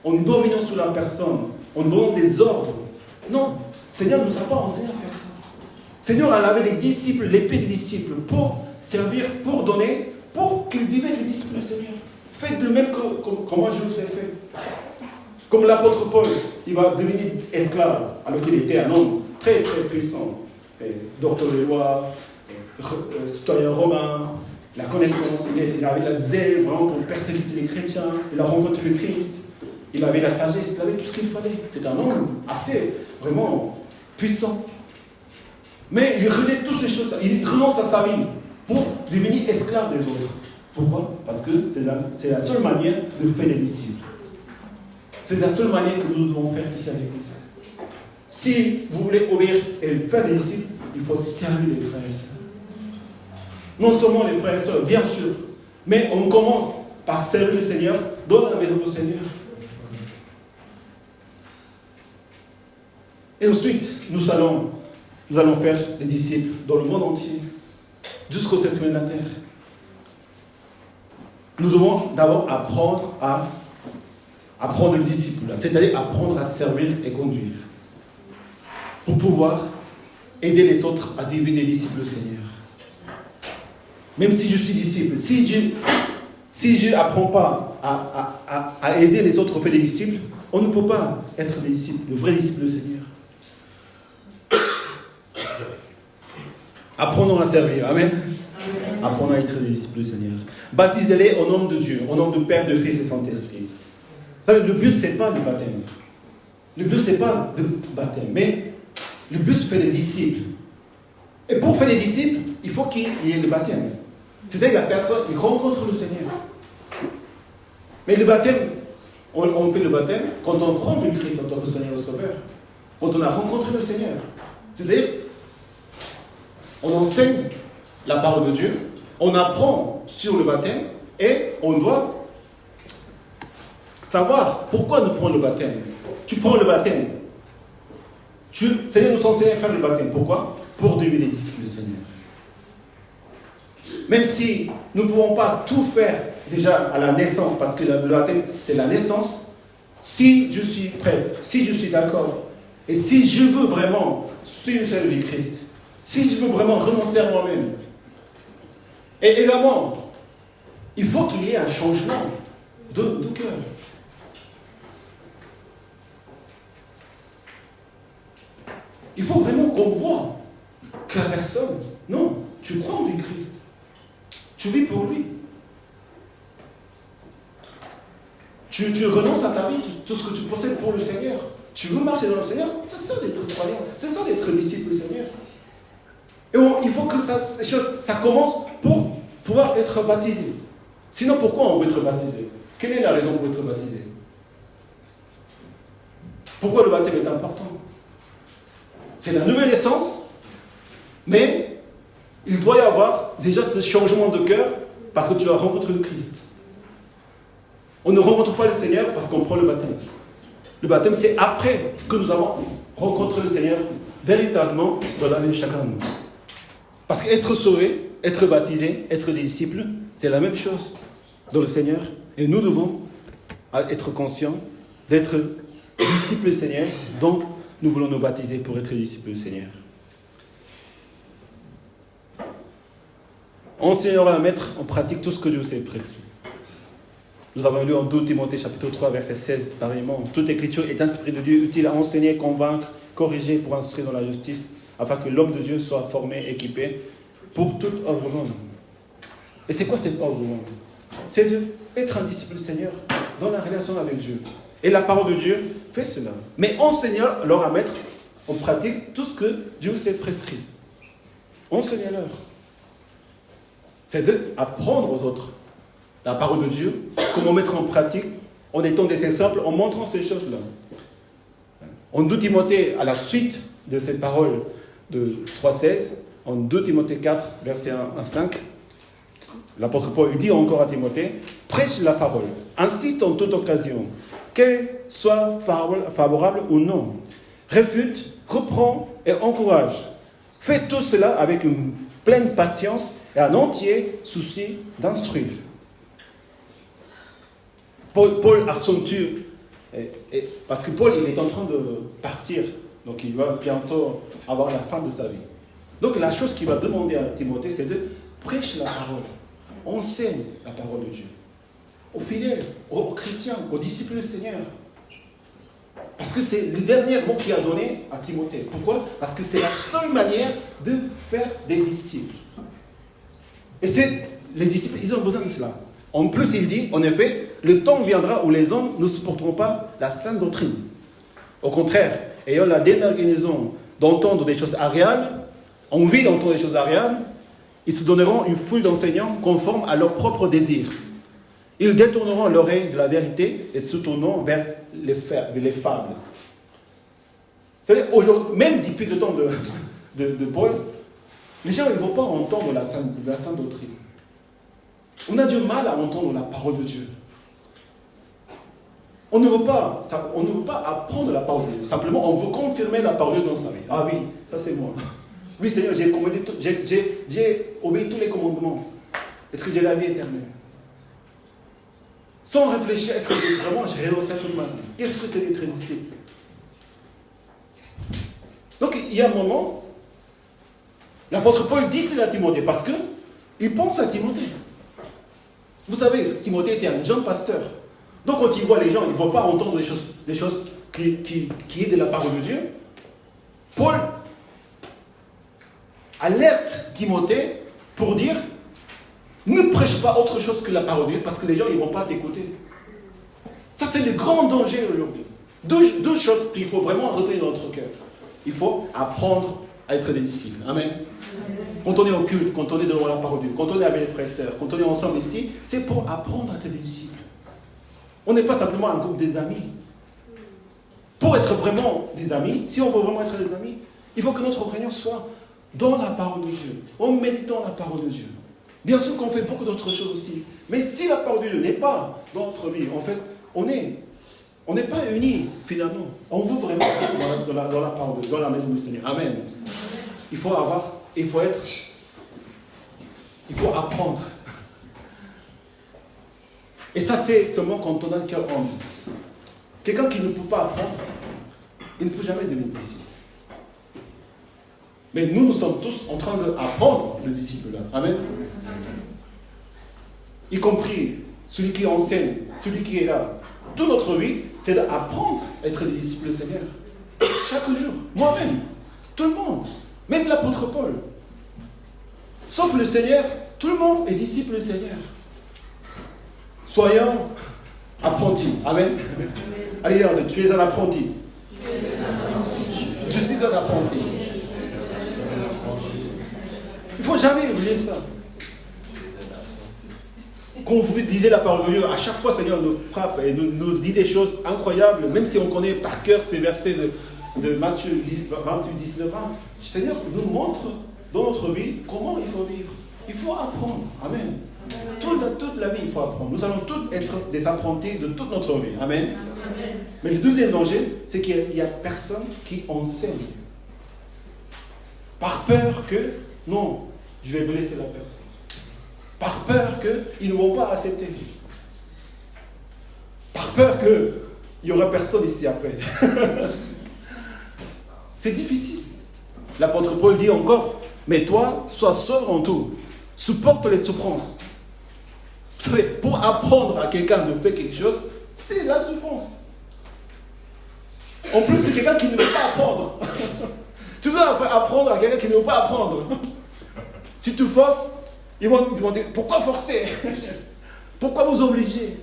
Speaker 5: En dominant sur la personne, en donnant des ordres. Non, le Seigneur ne nous a pas enseigné à faire ça. Le Seigneur a lavé les disciples, l'épée des disciples, pour servir, pour donner, pour qu'ils deviennent les disciples du Seigneur. Faites de même que moi je vous ai fait. Comme l'apôtre Paul, il va devenir esclave, alors qu'il était un homme très très puissant. Docteur de loi, citoyen romain, la connaissance, il avait la zèle vraiment pour persécuter les chrétiens, il a rencontré le Christ, il avait la sagesse, il avait tout ce qu'il fallait. C'était un homme assez, vraiment puissant. Mais il rejette toutes ces choses, il renonce à sa vie pour devenir esclave des autres. Pourquoi? Parce que c'est la seule manière de faire des disciples. C'est la seule manière que nous devons faire ici à l'Église. Si vous voulez obéir et faire des disciples, il faut servir les frères et sœurs. Non seulement les frères et sœurs, bien sûr, mais on commence par servir le Seigneur dans la maison du Seigneur. Et ensuite, nous allons faire des disciples dans le monde entier, jusqu'aux 7 coins de la terre. Nous devons d'abord apprendre à apprendre le disciple, c'est-à-dire apprendre à servir et conduire, pour pouvoir aider les autres à devenir des disciples du Seigneur. Même si je suis disciple, si je n'apprends pas à aider les autres à faire des disciples, on ne peut pas être des disciples, de vrais disciples du Seigneur. Apprenons à servir, amen. Apprenons à être des disciples du Seigneur. Baptisez-les au nom de Dieu, au nom du Père, du Fils et du Saint-Esprit. Le but, ce n'est pas le baptême. Le but, ce n'est pas le baptême, mais le but, c'est faire des disciples. Et pour faire des disciples, il faut qu'il y ait le baptême. C'est-à-dire que la personne, il rencontre le Seigneur. Mais le baptême, on fait le baptême quand on prend le Christ en tant que Seigneur et Sauveur. Quand on a rencontré le Seigneur. C'est-à-dire, on enseigne la parole de Dieu, on apprend sur le baptême et on doit savoir pourquoi nous prenons le baptême. Tu prends le baptême. Seigneur nous enseigne à faire le baptême. Pourquoi? Pour devenir des disciples du Seigneur. Même si nous ne pouvons pas tout faire déjà à la naissance, parce que le baptême, c'est la naissance, si je suis prêt, si je suis d'accord, et si je veux vraiment suivre celle du Christ, si je veux vraiment renoncer à moi-même, et également, il faut qu'il y ait un changement de cœur. Il faut vraiment qu'on voit que la personne, non, tu crois en du Christ. Tu vis pour lui. Tu renonces à ta vie, tout ce que tu possèdes pour le Seigneur. Tu veux marcher dans le Seigneur, c'est ça d'être croyant, c'est ça d'être disciple du Seigneur. Et il faut que ça commence pour pouvoir être baptisé. Sinon, pourquoi on veut être baptisé? Quelle est la raison pour être baptisé? Pourquoi le baptême est important? C'est la nouvelle naissance, mais il doit y avoir déjà ce changement de cœur parce que tu as rencontré le Christ. On ne rencontre pas le Seigneur parce qu'on prend le baptême. Le baptême, c'est après que nous avons rencontré le Seigneur véritablement dans la vie de chacun de nous. Parce qu'être sauvé, être baptisé, être des disciples, c'est la même chose dans le Seigneur. Et nous devons être conscients d'être disciples du Seigneur. Donc, nous voulons nous baptiser pour être disciples du Seigneur. Enseignera à mettre en pratique tout ce que Dieu vous a prescrit. Nous avons lu en 2 Timothée chapitre 3, verset 16, pareillement. Toute écriture est inspirée de Dieu, utile à enseigner, convaincre, corriger pour instruire dans la justice, afin que l'homme de Dieu soit formé, équipé pour toute œuvre bonne. Et c'est quoi cette œuvre bonne? C'est d'être un disciple du Seigneur dans la relation avec Dieu. Et la parole de Dieu fait cela. Mais enseignez-leur à mettre en pratique tout ce que Dieu s'est prescrit. Enseignez-leur. C'est d'apprendre aux autres la parole de Dieu, comment mettre en pratique, en étant des simples, en montrant ces choses-là. En 2 Timothée, à la suite de cette parole de 3,16, en 2 Timothée 4, verset 1 à 5, l'apôtre Paul dit encore à Timothée, prêche la parole, insiste en toute occasion, qu'elle soit favorable ou non, réfute, reprend et encourage. Fais tout cela avec une pleine patience et un entier souci d'instruire. Paul accentue, parce que Paul il est en train de partir, donc il va bientôt avoir la fin de sa vie. Donc la chose qu'il va demander à Timothée, c'est de prêcher la parole, enseigne la parole de Dieu, aux fidèles, aux chrétiens, aux disciples du Seigneur. Parce que c'est le dernier mot qu'il a donné à Timothée. Pourquoi? Parce que c'est la seule manière de faire des disciples. Et les disciples, ils ont besoin de cela. En plus, il dit, en effet, le temps viendra où les hommes ne supporteront pas la sainte doctrine. Au contraire, ayant la déterminaison d'entendre des choses agréables, envie d'entendre des choses agréables, ils se donneront une foule d'enseignants conformes à leurs propres désirs. Ils détourneront l'oreille de la vérité et se tourneront vers les fables. Aujourd'hui, même depuis le temps de Paul, les gens ne vont pas entendre la sainte doctrine. On a du mal à entendre la parole de Dieu. On ne veut pas apprendre la parole de Dieu. Simplement, on veut confirmer la parole de Dieu dans sa vie. Ah oui, ça c'est moi. Oui Seigneur, j'ai obéi tous les commandements. Est-ce que j'ai la vie éternelle? Sans réfléchir, est-ce que vraiment j'ai renoncé à toute ma vie? Qu'est-ce que c'est d'être disciple? Donc il y a un moment, l'apôtre Paul dit cela à Timothée parce qu'il pense à Timothée. Vous savez, Timothée était un jeune pasteur. Donc quand il voit les gens, il ne va pas entendre des choses qui est de la parole de Dieu. Paul alerte Timothée pour dire, ne prêche pas autre chose que la parole de Dieu parce que les gens ne vont pas t'écouter. Ça c'est le grand danger aujourd'hui. Deux choses qu'il faut vraiment retenir dans notre cœur. Il faut apprendre à être des disciples. Amen. Quand on est au culte, quand on est devant la parole de Dieu, quand on est avec les frères et sœurs, quand on est ensemble ici, c'est pour apprendre à être des disciples. On n'est pas simplement un groupe des amis. Pour être vraiment des amis, si on veut vraiment être des amis, il faut que notre réunion soit dans la parole de Dieu, en méditant la parole de Dieu. Bien sûr qu'on fait beaucoup d'autres choses aussi, mais si la parole de Dieu n'est pas dans notre vie, en fait, on n'est pas unis finalement. On veut vraiment être dans la parole de Dieu, dans la maison du Seigneur. Amen. Il faut apprendre. Et ça, c'est seulement quand on a le cœur humble. Quelqu'un qui ne peut pas apprendre, il ne peut jamais devenir disciple. Mais nous sommes tous en train d'apprendre le disciple-là. Amen. Y compris celui qui enseigne, celui qui est là. Toute notre vie, c'est d'apprendre à être des disciples du Seigneur. Chaque jour. Moi-même. Tout le monde. Même l'apôtre Paul. Sauf le Seigneur, tout le monde est disciple du Seigneur. Soyons apprentis. Amen. Allez, tu es un apprenti. Je suis un apprenti. Il ne faut jamais oublier ça. Quand vous lisez la parole de Dieu, à chaque fois, Seigneur nous frappe et nous dit des choses incroyables, même si on connaît par cœur ces versets de Matthieu 28, 19, 20. Seigneur nous montre dans notre vie comment il faut vivre. Il faut apprendre. Amen. Toute la vie, il faut apprendre. Nous allons tous être des apprentis de toute notre vie. Amen. Amen. Mais le deuxième danger, c'est qu'il n'y a personne qui enseigne. Par peur que, non, je vais blesser la personne. Par peur qu'ils ne vont pas accepter. Par peur qu'il n'y aura personne ici après. C'est difficile. L'apôtre Paul dit encore, mais toi, sois sobre en tout. Supporte les souffrances. Vous savez, pour apprendre à quelqu'un de faire quelque chose, c'est la souffrance. En plus, c'est quelqu'un qui ne veut pas apprendre. Tu veux apprendre à quelqu'un qui ne veut pas apprendre. Si tu forces, ils vont dire, pourquoi forcer? Pourquoi vous obliger?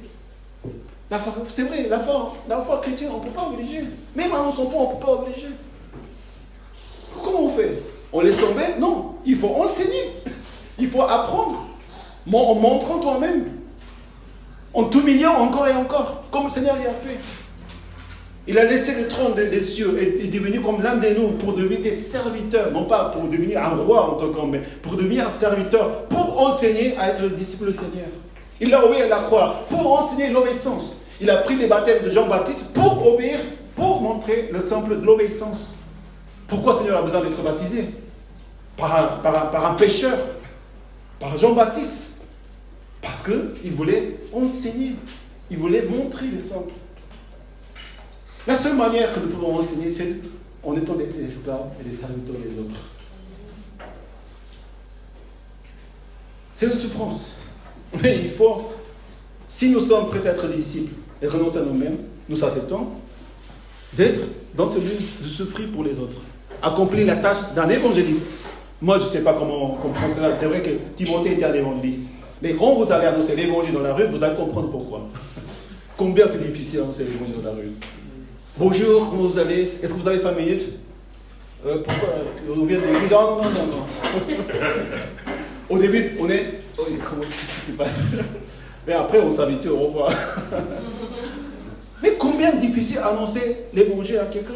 Speaker 5: C'est vrai, la foi chrétienne, on ne peut pas obliger. Même à nos enfants, on ne peut pas obliger. Comment on fait? On laisse tomber? Non, il faut enseigner. Il faut apprendre. En montrant toi-même. En t'humiliant encore et encore. Comme le Seigneur y a fait. Il a laissé le trône des cieux et est devenu comme l'un de nous pour devenir des serviteurs. Non pas pour devenir un roi en tant qu'homme, mais pour devenir un serviteur. Pour enseigner à être le disciple du Seigneur. Il a obéi à la croix pour enseigner l'obéissance. Il a pris les baptêmes de Jean-Baptiste pour obéir, pour montrer le temple de l'obéissance. Pourquoi le Seigneur a besoin d'être baptisé? Par un pécheur, par Jean-Baptiste. Parce qu'il voulait enseigner, il voulait montrer l'exemple. La seule manière que nous pouvons enseigner, c'est en étant des esclaves et des serviteurs des autres. C'est une souffrance. Mais il faut, si nous sommes prêts à être des disciples et renoncer à nous-mêmes, nous acceptons d'être dans ce but de souffrir pour les autres. Accomplir la tâche d'un évangéliste. Moi, je ne sais pas comment on comprend cela. C'est vrai que Timothée était un évangéliste. Mais quand vous allez annoncer l'évangile dans la rue, vous allez comprendre pourquoi. Combien c'est difficile d'annoncer l'évangile dans la rue. Bonjour, comment vous allez? Est-ce que vous avez 5 minutes? Pourquoi? On vient de dire non. Au début, on est... Oh, qu'est-ce qui se passe? Mais après, on s'habitue, au revoir. Mais combien de difficile d'annoncer l'évangile à quelqu'un?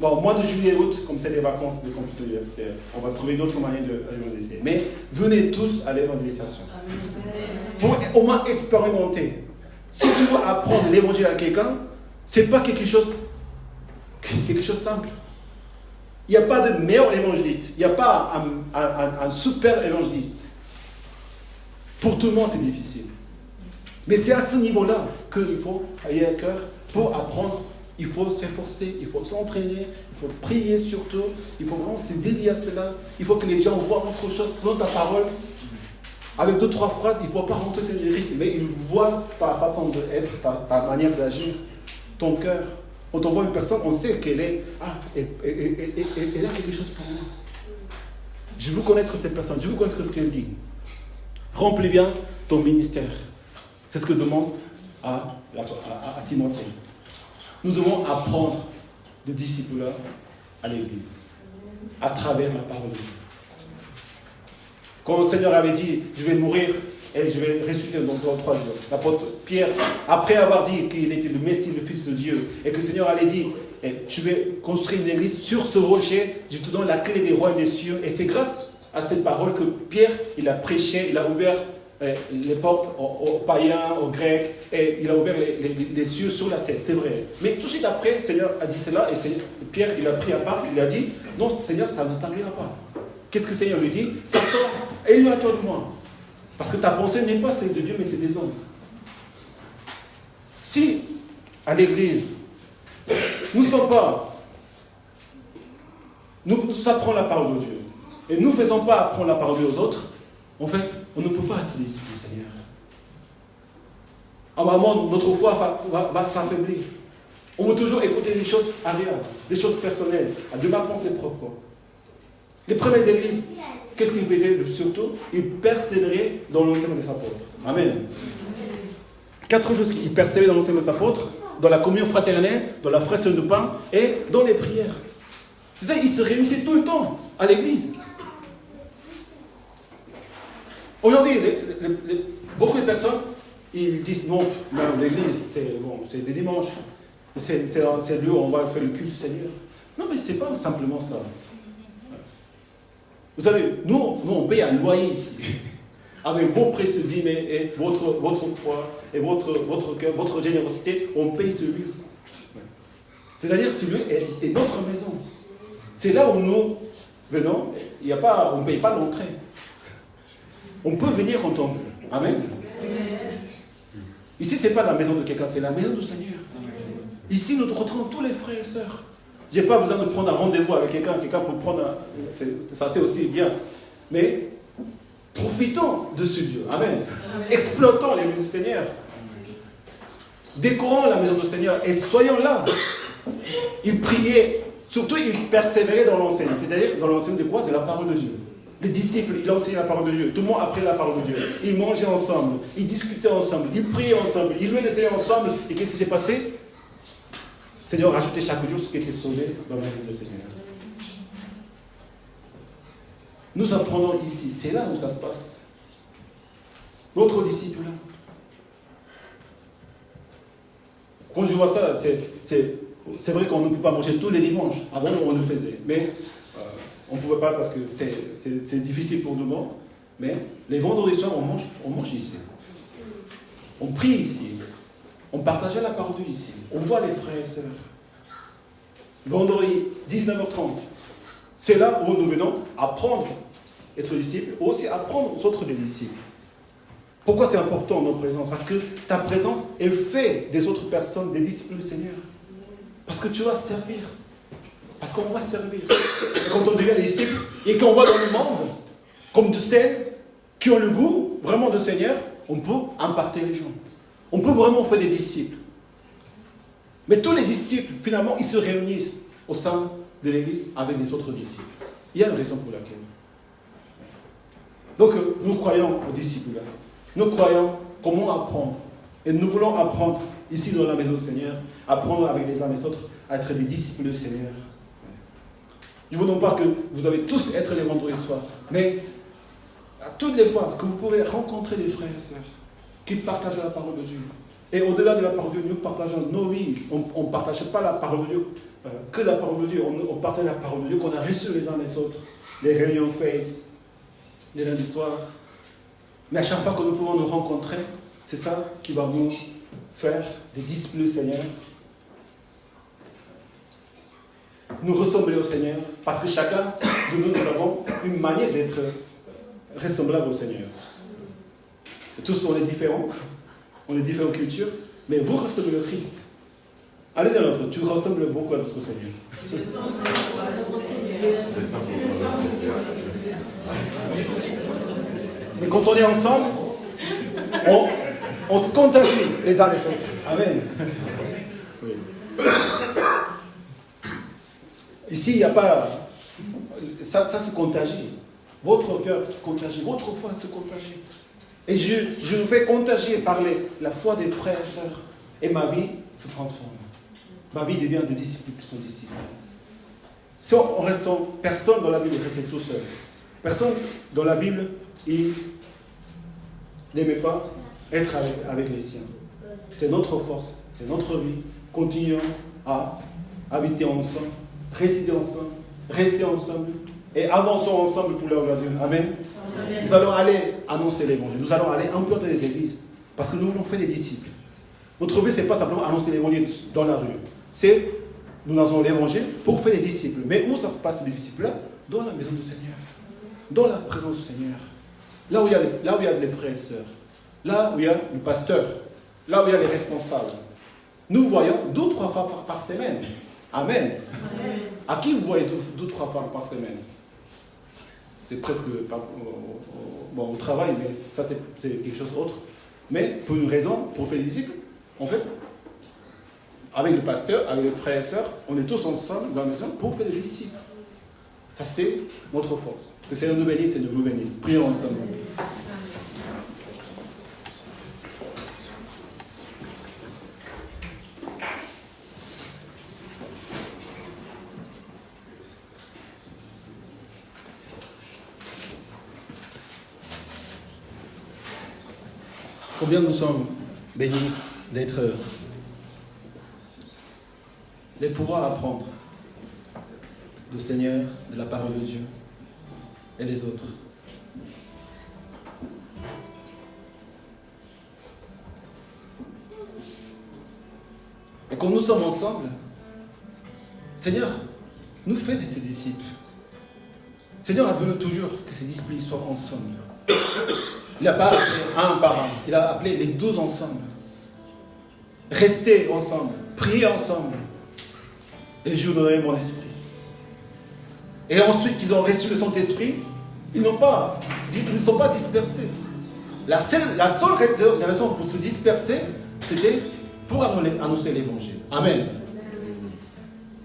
Speaker 5: Bon, au mois de juillet et août, comme c'est les vacances de campus universitaire, on va trouver d'autres manières de l'évangéliser. Mais venez tous à l'évangélisation. Pour au moins expérimenter. Si tu veux apprendre l'évangile à quelqu'un, ce n'est pas quelque chose simple. Il n'y a pas de meilleur évangéliste. Il n'y a pas un super évangéliste. Pour tout le monde, c'est difficile. Mais c'est à ce niveau-là qu'il faut aller à cœur pour apprendre. Il faut s'efforcer, il faut s'entraîner, il faut prier surtout, il faut vraiment se dédier à cela. Il faut que les gens voient autre chose dans ta parole. Avec 2-3 phrases, il ne faut pas rentrer sur les rythmes, mais ils voient ta façon d'être, ta manière d'agir, ton cœur. Quand on voit une personne, on sait qu'elle est, elle a quelque chose pour moi. Je veux connaître cette personne, je veux connaître ce qu'elle dit. Remplis bien ton ministère. C'est ce que demande à Timothée. Nous devons apprendre le discipulat à l'Église, à travers la parole de Dieu. Quand le Seigneur avait dit, je vais mourir et je vais ressusciter dans 3 jours, l'apôtre Pierre, après avoir dit qu'il était le Messie, le Fils de Dieu, et que le Seigneur allait dire, tu vas construire une église sur ce rocher, je te donne la clé des rois et des cieux. Et c'est grâce à cette parole que Pierre, il a prêché, il a ouvert les portes aux païens, aux grecs, et il a ouvert les cieux sur la tête, c'est vrai. Mais tout de suite après, le Seigneur a dit cela, et Pierre, il a pris à part, il a dit, non, Seigneur, ça ne t'arrivera pas. Qu'est-ce que le Seigneur lui dit? Satan, éloigne-toi de moi. Parce que ta pensée n'est pas celle de Dieu, mais c'est des hommes. Si, à l'église, nous ne sommes pas, nous apprenons la parole de Dieu, et nous ne faisons pas apprendre la parole aux autres, en fait, on ne peut pas être des disciples du Seigneur. À un moment, notre foi va s'affaiblir. On veut toujours écouter des choses agréables, des choses personnelles, de ma pensée propre. Les premières églises, qu'est-ce qu'ils faisaient surtout? Ils persévéraient dans l'enseignement des apôtres. Amen. 4 choses, ils persévéraient dans l'enseignement des apôtres, dans la communion fraternelle, dans la fraction de pain et dans les prières. C'est-à-dire qu'ils se réunissaient tout le temps à l'église. Aujourd'hui, beaucoup de personnes, ils disent non, l'église, c'est des dimanches. C'est lieu où on va faire le culte du Seigneur. Non, mais ce n'est pas simplement ça. Vous savez, nous on paye un loyer ici. Avec vos précieux dîmes et votre foi et votre cœur, votre générosité, on paye ce lieu. C'est-à-dire que ce lieu est notre maison. C'est là où nous venons, on ne paye pas l'entrée. On peut venir quand on veut. Amen. Ici, ce n'est pas la maison de quelqu'un, c'est la maison du Seigneur. Ici, nous retrouvons tous les frères et sœurs. Je n'ai pas besoin de prendre un rendez-vous avec quelqu'un pour prendre ça c'est aussi bien. Mais Profitons de ce Dieu. Amen. Exploitons l'église du Seigneur. Décorons la maison du Seigneur et soyons là. Ils priaient, surtout ils persévéraient dans l'enseignement. C'est-à-dire dans l'enseignement de quoi? De la parole de Dieu. Les disciples, ils enseignaient la parole de Dieu. Tout le monde apprenait la parole de Dieu. Ils mangeaient ensemble, ils discutaient ensemble, ils priaient ensemble, ils louaient le Seigneur ensemble. Et qu'est-ce qui s'est passé? Le Seigneur rajoutait chaque jour ce qui était sauvé dans la vie du Seigneur. Nous apprenons ici, c'est là où ça se passe. Notre disciple, quand je vois ça, c'est vrai qu'on ne peut pas manger tous les dimanches. Avant, on le faisait. Mais on ne pouvait pas parce que c'est difficile pour nous. Mais les vendredis soirs, on mange ici. On prie ici. On partageait la parole de Dieu ici. On voit les frères et sœurs. Vendredi, 19h30. C'est là où nous venons apprendre à être disciples, ou aussi apprendre aux autres des disciples. Pourquoi c'est important notre présence? Parce que ta présence, elle fait des autres personnes des disciples du Seigneur. Parce que tu vas servir. Parce qu'on va servir. Et quand on devient des disciples, et qu'on va dans le monde, comme de celles qui ont le goût vraiment du Seigneur, on peut impacter les gens. On peut vraiment faire des disciples. Mais tous les disciples, finalement, ils se réunissent au sein de l'Église avec les autres disciples. Il y a une raison pour laquelle. Donc, nous croyons aux disciples. Nous croyons comment apprendre. Et nous voulons apprendre ici dans la maison du Seigneur, apprendre avec les uns et les autres à être des disciples du Seigneur. Je ne vous dis pas que vous devez tous être les vendredis soirs, mais à toutes les fois que vous pouvez rencontrer des frères et sœurs qui partagent la parole de Dieu. Et au-delà de la parole de Dieu, nous partageons nos vies. On ne partage pas la parole de Dieu, que la parole de Dieu. On partage la parole de Dieu qu'on a reçue les uns les autres. Les réunions Face, les lundis soirs. Mais à chaque fois que nous pouvons nous rencontrer, c'est ça qui va nous faire des disciples du Seigneur. Nous ressembler au Seigneur, parce que chacun de nous, nous avons une manière d'être ressemblable au Seigneur. Et tous, on est différents cultures, mais vous ressemblez au Christ. Allez à l'autre, tu ressembles beaucoup à notre Seigneur. Et quand on est ensemble, on se contagie les uns les autres. Amen. Oui. Ici, il n'y a pas... Ça se contagie. Votre cœur se contagie. Votre foi se contagie. Et je me fais contagier par la foi des frères et sœurs. Et ma vie se transforme. Ma vie devient des disciples qui sont disciples. Si on reste... Personne dans la Bible reste tout seul. Personne dans la Bible, il n'aimait pas être avec les siens. C'est notre force, c'est notre vie. Continuons à habiter ensemble, résider ensemble, rester ensemble et avançons ensemble pour l'œuvre de Dieu. Amen. Amen. Nous allons aller annoncer l'évangile. Nous allons aller implanter des églises parce que nous voulons faire des disciples. Notre but, ce n'est pas simplement annoncer l'évangile dans la rue. C'est, nous avons l'évangile pour faire des disciples. Mais où ça se passe, les disciples-là? Dans la maison du Seigneur. Dans la présence du Seigneur. Là où il y a les frères et sœurs. Là où il y a le pasteur. Là où il y a les responsables. Nous voyons 2 ou 3 fois par semaine. Amen. Amen. À qui vous voyez 2 ou 3 fois par semaine? C'est presque au travail, mais ça c'est quelque chose d'autre. Mais pour une raison, pour faire des disciples, en fait, avec le pasteur, avec les frères et sœurs, on est tous ensemble dans la maison pour faire des disciples. Ça c'est notre force. Que Seigneur nous bénisse et nous bénisse. Prions ensemble. Combien nous sommes bénis de pouvoir apprendre du Seigneur, de la parole de Dieu et les autres. Et quand nous sommes ensemble, Seigneur, nous fais de ses disciples. Seigneur a voulu toujours que ses disciples soient ensemble. Il n'a pas appelé un par un, il a appelé les 12 ensemble. Restez ensemble, priez ensemble. Et je vous donnerai mon esprit. Et ensuite qu'ils ont reçu le Saint-Esprit, ils n'ont pas Ils ne sont pas dispersés. La seule raison pour se disperser, c'était pour annoncer l'évangile. Amen.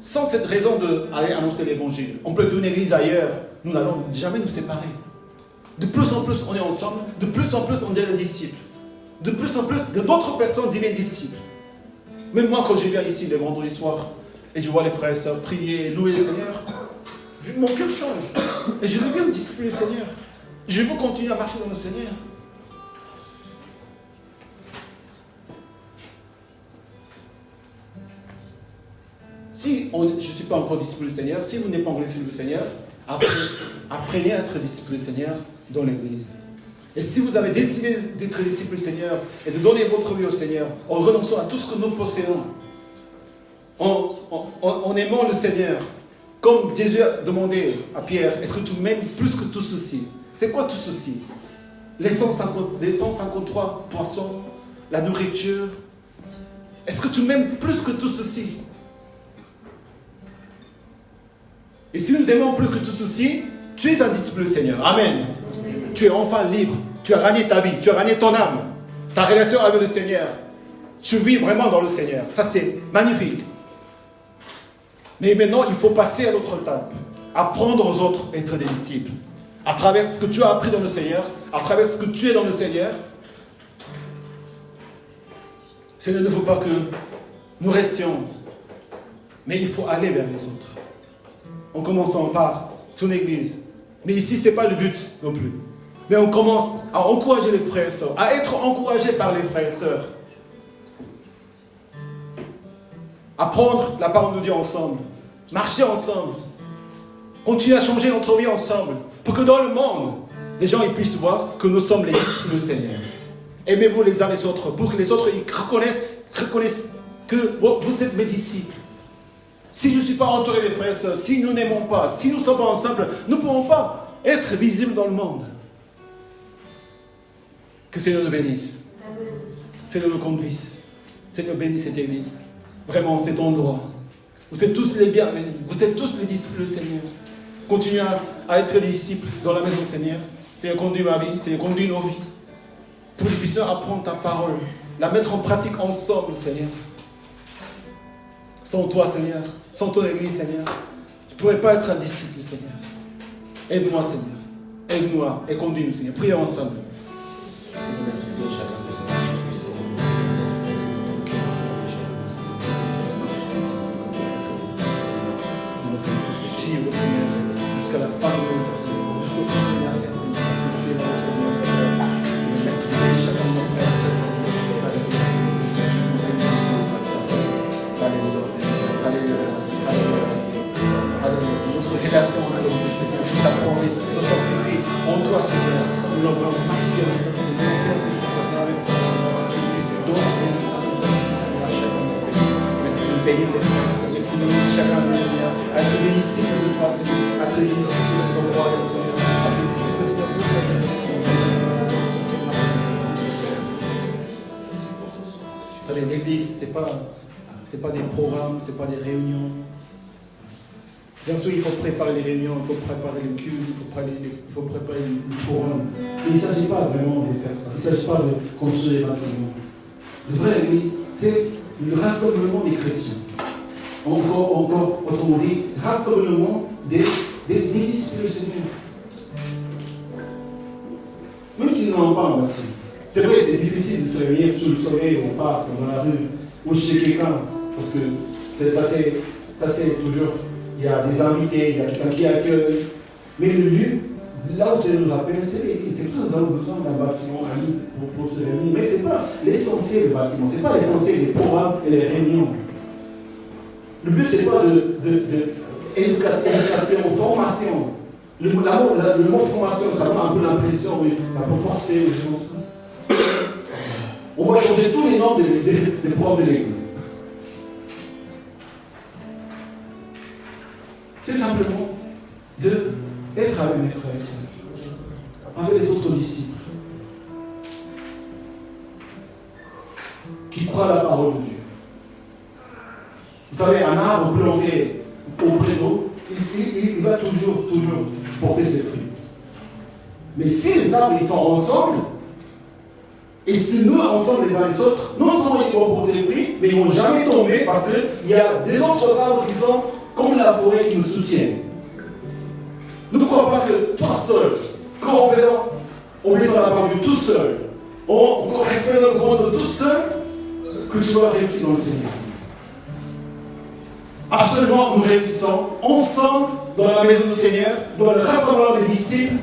Speaker 5: Sans cette raison d'aller annoncer l'évangile, on peut être une église ailleurs, nous n'allons jamais nous séparer. De plus en plus, on est ensemble, de plus en plus, on devient disciples. De plus en plus, d'autres personnes deviennent disciples. Même moi, quand je viens ici le vendredi soir, et je vois les frères et sœurs prier, louer le Seigneur, mon cœur change. Et je deviens disciple du Seigneur. Je veux continuer à marcher dans le Seigneur. Si je ne suis pas encore disciple du Seigneur, si vous n'êtes pas encore disciple du Seigneur, apprenez à être disciple du Seigneur dans l'église. Et si vous avez décidé d'être disciple du Seigneur et de donner votre vie au Seigneur en renonçant à tout ce que nous possédons, en aimant le Seigneur, comme Jésus a demandé à Pierre, est-ce que tu m'aimes plus que tout ceci? C'est quoi tout ceci? Les 153 poissons, la nourriture. Est-ce que tu m'aimes plus que tout ceci? Et si nous aimons plus que tout ceci, tu es un disciple du Seigneur. Amen. Tu es enfin libre. Tu as gagné ta vie. Tu as gagné ton âme. Ta relation avec le Seigneur. Tu vis vraiment dans le Seigneur. Ça, c'est magnifique. Mais maintenant, il faut passer à l'autre étape. Apprendre aux autres à être des disciples. À travers ce que tu as appris dans le Seigneur, à travers ce que tu es dans le Seigneur. Seigneur, il ne faut pas que nous restions. Mais il faut aller vers les autres. En commençant par son église. Mais ici, ce n'est pas le but non plus. Mais on commence à encourager les frères et sœurs, à être encouragés par les frères et sœurs. Apprendre la parole de Dieu ensemble. Marcher ensemble. Continuer à changer notre vie ensemble. Pour que dans le monde, les gens ils puissent voir que nous sommes les disciples du Seigneur. Aimez-vous les uns les autres. Pour que les autres ils reconnaissent que vous êtes mes disciples. Si je ne suis pas entouré des frères et sœurs, si nous n'aimons pas, si nous ne sommes pas ensemble, nous ne pouvons pas être visibles dans le monde. Que Seigneur nous bénisse. Seigneur nous conduise. Seigneur bénisse cette église. Vraiment, cet endroit. Vous êtes tous les bienvenus. Vous êtes tous les disciples du Seigneur. Continuez à être des disciples dans la maison du Seigneur. Seigneur, conduis ma vie. Seigneur, conduis nos vies. Pour que nous puissions apprendre ta parole. La mettre en pratique ensemble, Seigneur. Sans toi, Seigneur, sans ton église, Seigneur, je ne pourrais pas être un disciple, Seigneur. Aide-moi, Seigneur. Aide-moi et conduis-nous, Seigneur. Prions ensemble. Jusqu'à la fin de nos notre relation avec les Seigneur, sa promesse se fortifie en toi, Seigneur. Nous l'envoyons maximum, Seigneur. Merci de nous bénir les frères. Merci de nous bénir chacun de nous, Seigneur. À être des disciples de toi, Seigneur. À être des disciples de ton roi, Seigneur. À être des disciples de ton roi, Vous savez, l'église, ce n'est pas des programmes, ce n'est pas des réunions. Bien sûr, il faut préparer les réunions, il faut préparer le culte, il faut préparer le programme. Il ne s'agit pas vraiment de faire ça. Il ne s'agit pas de construire des bâtiments. Le vrai église, c'est le rassemblement des chrétiens. Encore, autrement dit, rassemblement des disciples du Seigneur. Même s'ils n'ont pas un bâtiment. C'est vrai, c'est difficile de se réunir sous le soleil, au parc, dans la rue, ou chez quelqu'un. Parce que ça, c'est toujours. Il y a des invités, il y a quelqu'un qui accueille. Mais le lieu, là où Dieu nous appelle, c'est l'église. C'est pour ça que nous avons besoin d'un bâtiment pour se réunir. Mais ce n'est pas l'essentiel du bâtiment. Ce n'est pas l'essentiel des programmes et des réunions. Le but, ce n'est pas d'éducation, formation. Le mot formation, ça donne un peu l'impression, oui, ça peut forcer les choses. On va changer tous les noms des programmes de l'église. C'est simplement d'être avec mes frères et sœurs, avec les autres disciples, qui croient la parole de Dieu. Vous savez, un arbre planté auprès d'eau, il va toujours porter ses fruits. Mais si les arbres ils sont ensemble, et si nous ensemble les uns les autres, non seulement ils vont porter des fruits, mais ils ne vont jamais tomber parce qu'il y a des autres arbres qui sont comme la forêt qui nous soutiennent. Ne crois pas que toi seul, quand on met sur la parole tout seul, on respecte le commande de tout seul, que tu vas réussir dans le Seigneur. Absolument, nous réussissons ensemble dans la maison du Seigneur, dans le rassemblement des disciples,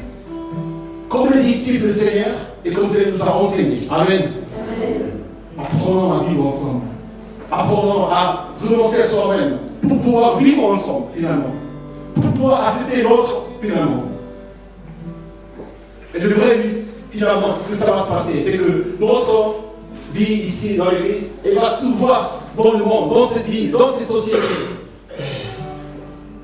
Speaker 5: comme les disciples du Seigneur et comme le Seigneur nous a enseigné. Amen. Apprenons à vivre ensemble. Apprenons à renoncer à soi-même pour pouvoir vivre ensemble, finalement. Pour pouvoir accepter l'autre, finalement. Et le vrai but, finalement, ce que ça va se passer, c'est que notre vie ici dans l'église, elle va s'ouvrir dans le monde, dans cette vie, dans ces sociétés.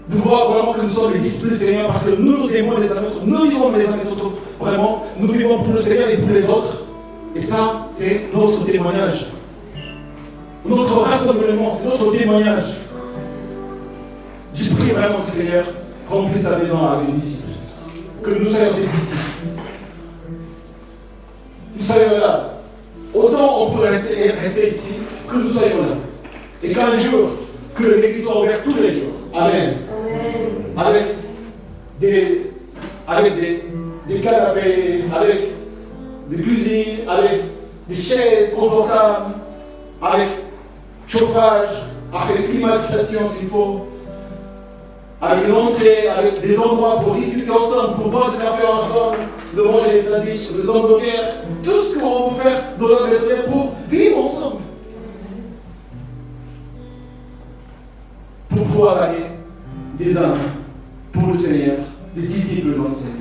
Speaker 5: De voir vraiment que nous sommes les disciples du Seigneur parce que nous nous aimons les uns les autres, nous vivons les uns les autres. Vraiment, nous vivons pour le Seigneur et pour les autres. Et ça, c'est notre témoignage. Notre rassemblement, c'est notre témoignage. Je prie vraiment que le Seigneur remplisse sa maison avec les disciples. Que nous soyons ses disciples. Nous soyons là. Autant on peut rester ici, que nous soyons là. Et qu'un jour, que l'église soit ouverte tous les jours. Amen. Avec des canapés, avec des cuisines, avec des chaises confortables, avec chauffage, avec climatisation s'il faut, avec l'entrée, avec des endroits pour discuter ensemble, pour boire du café ensemble, de manger des sandwichs, des hamburgers, tout ce qu'on peut faire dans notre esprit pour vivre ensemble. Pour pouvoir gagner des âmes pour le Seigneur, des disciples dans le Seigneur.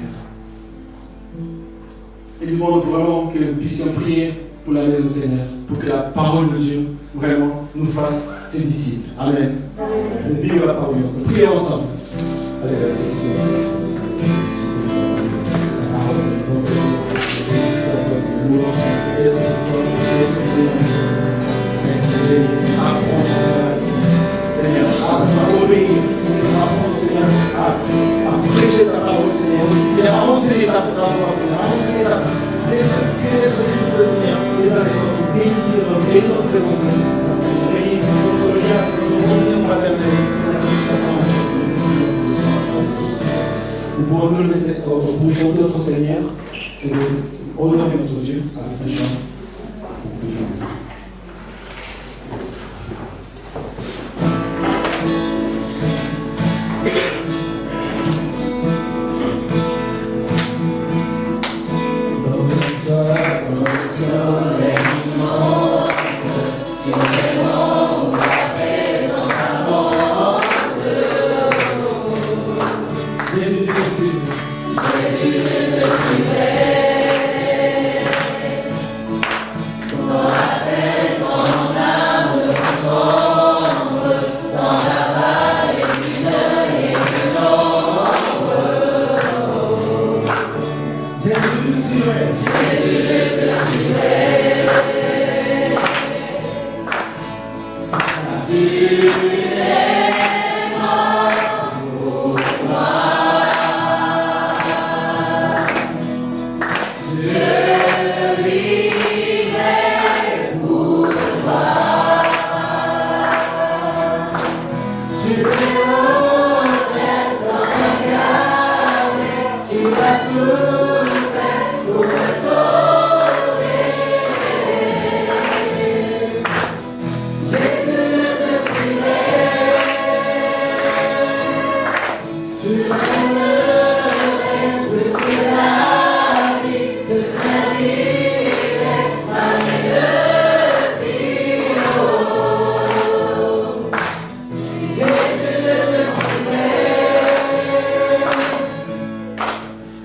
Speaker 5: Et nous demandons vraiment que nous puissions prier pour la maison du Seigneur, pour que la parole de Dieu vraiment nous fasse ses disciples. Amen. Vive la parole de Dieu. Prions ensemble. Allez, Seigneur, à obéir, à prêcher ta parole, Seigneur, à enseigner ta parole, Seigneur, à enseigner ta parole, d'être disciple, Seigneur, les uns les autres, bénis notre présence, Seigneur, bénis notre lien, notre union fraternelle. Nous pouvons nous laisser pour notre Seigneur et honorer notre Dieu avec un chant.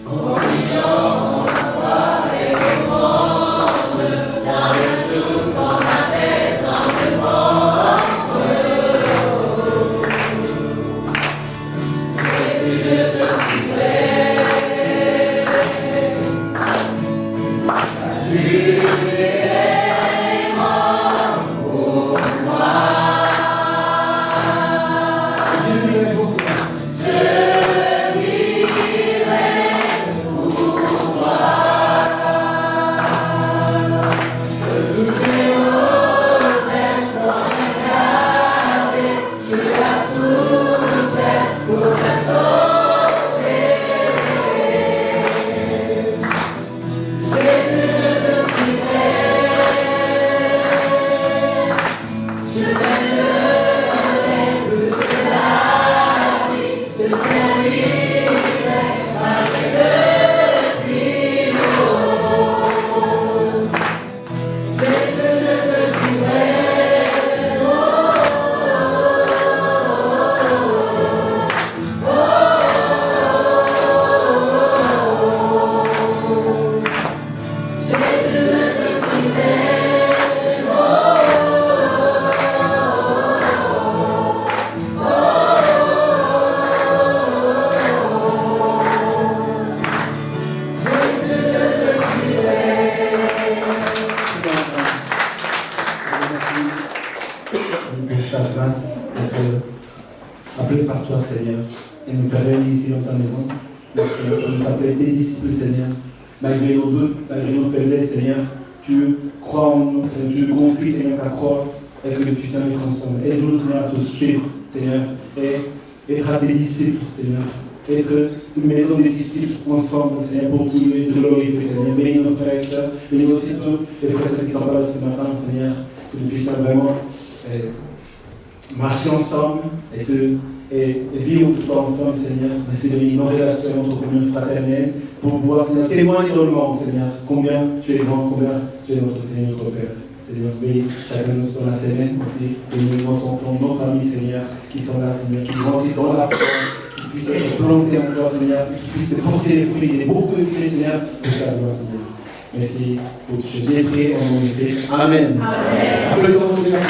Speaker 2: Oh,
Speaker 5: appelés par toi, Seigneur, et nous faire réunir ici dans ta maison. Merci, Seigneur, nous appeler tes disciples, Seigneur. Malgré nos doutes, malgré nos faiblesses, Seigneur, tu crois en nous, Seigneur, tu confies, Seigneur, ta croix, et que le puissant est ensemble. Aide-nous, Seigneur, à te suivre, Seigneur, et être à tes disciples, Seigneur. Être une maison des disciples ensemble, Seigneur, pour tout le glorifier, Seigneur. Bénis nos frères et sœurs, bénis aussi tous les frères et sœurs qui sont là ce matin, Seigneur, que nous puissions vraiment marcher ensemble et vivre tout ensemble, Seigneur. Merci de bénir nos relations, notre communion fraternelle, pour pouvoir, Seigneur, témoigner dans le monde, Seigneur, combien tu es grand, combien tu es notre Seigneur, notre Père. Seigneur, bénis chacun de nous dans la semaine aussi, bénis nos enfants, nos familles, Seigneur, qui sont là, Seigneur, qui grandissent dans la foi, qui puissent être plantés en toi, Seigneur, qui puissent porter des fruits, des beaucoup de fruits, Seigneur, pour ta gloire, Seigneur. Merci pour tout ce que j'ai prié en mon nom de Jésus. Amen. Applaudissons, Seigneur.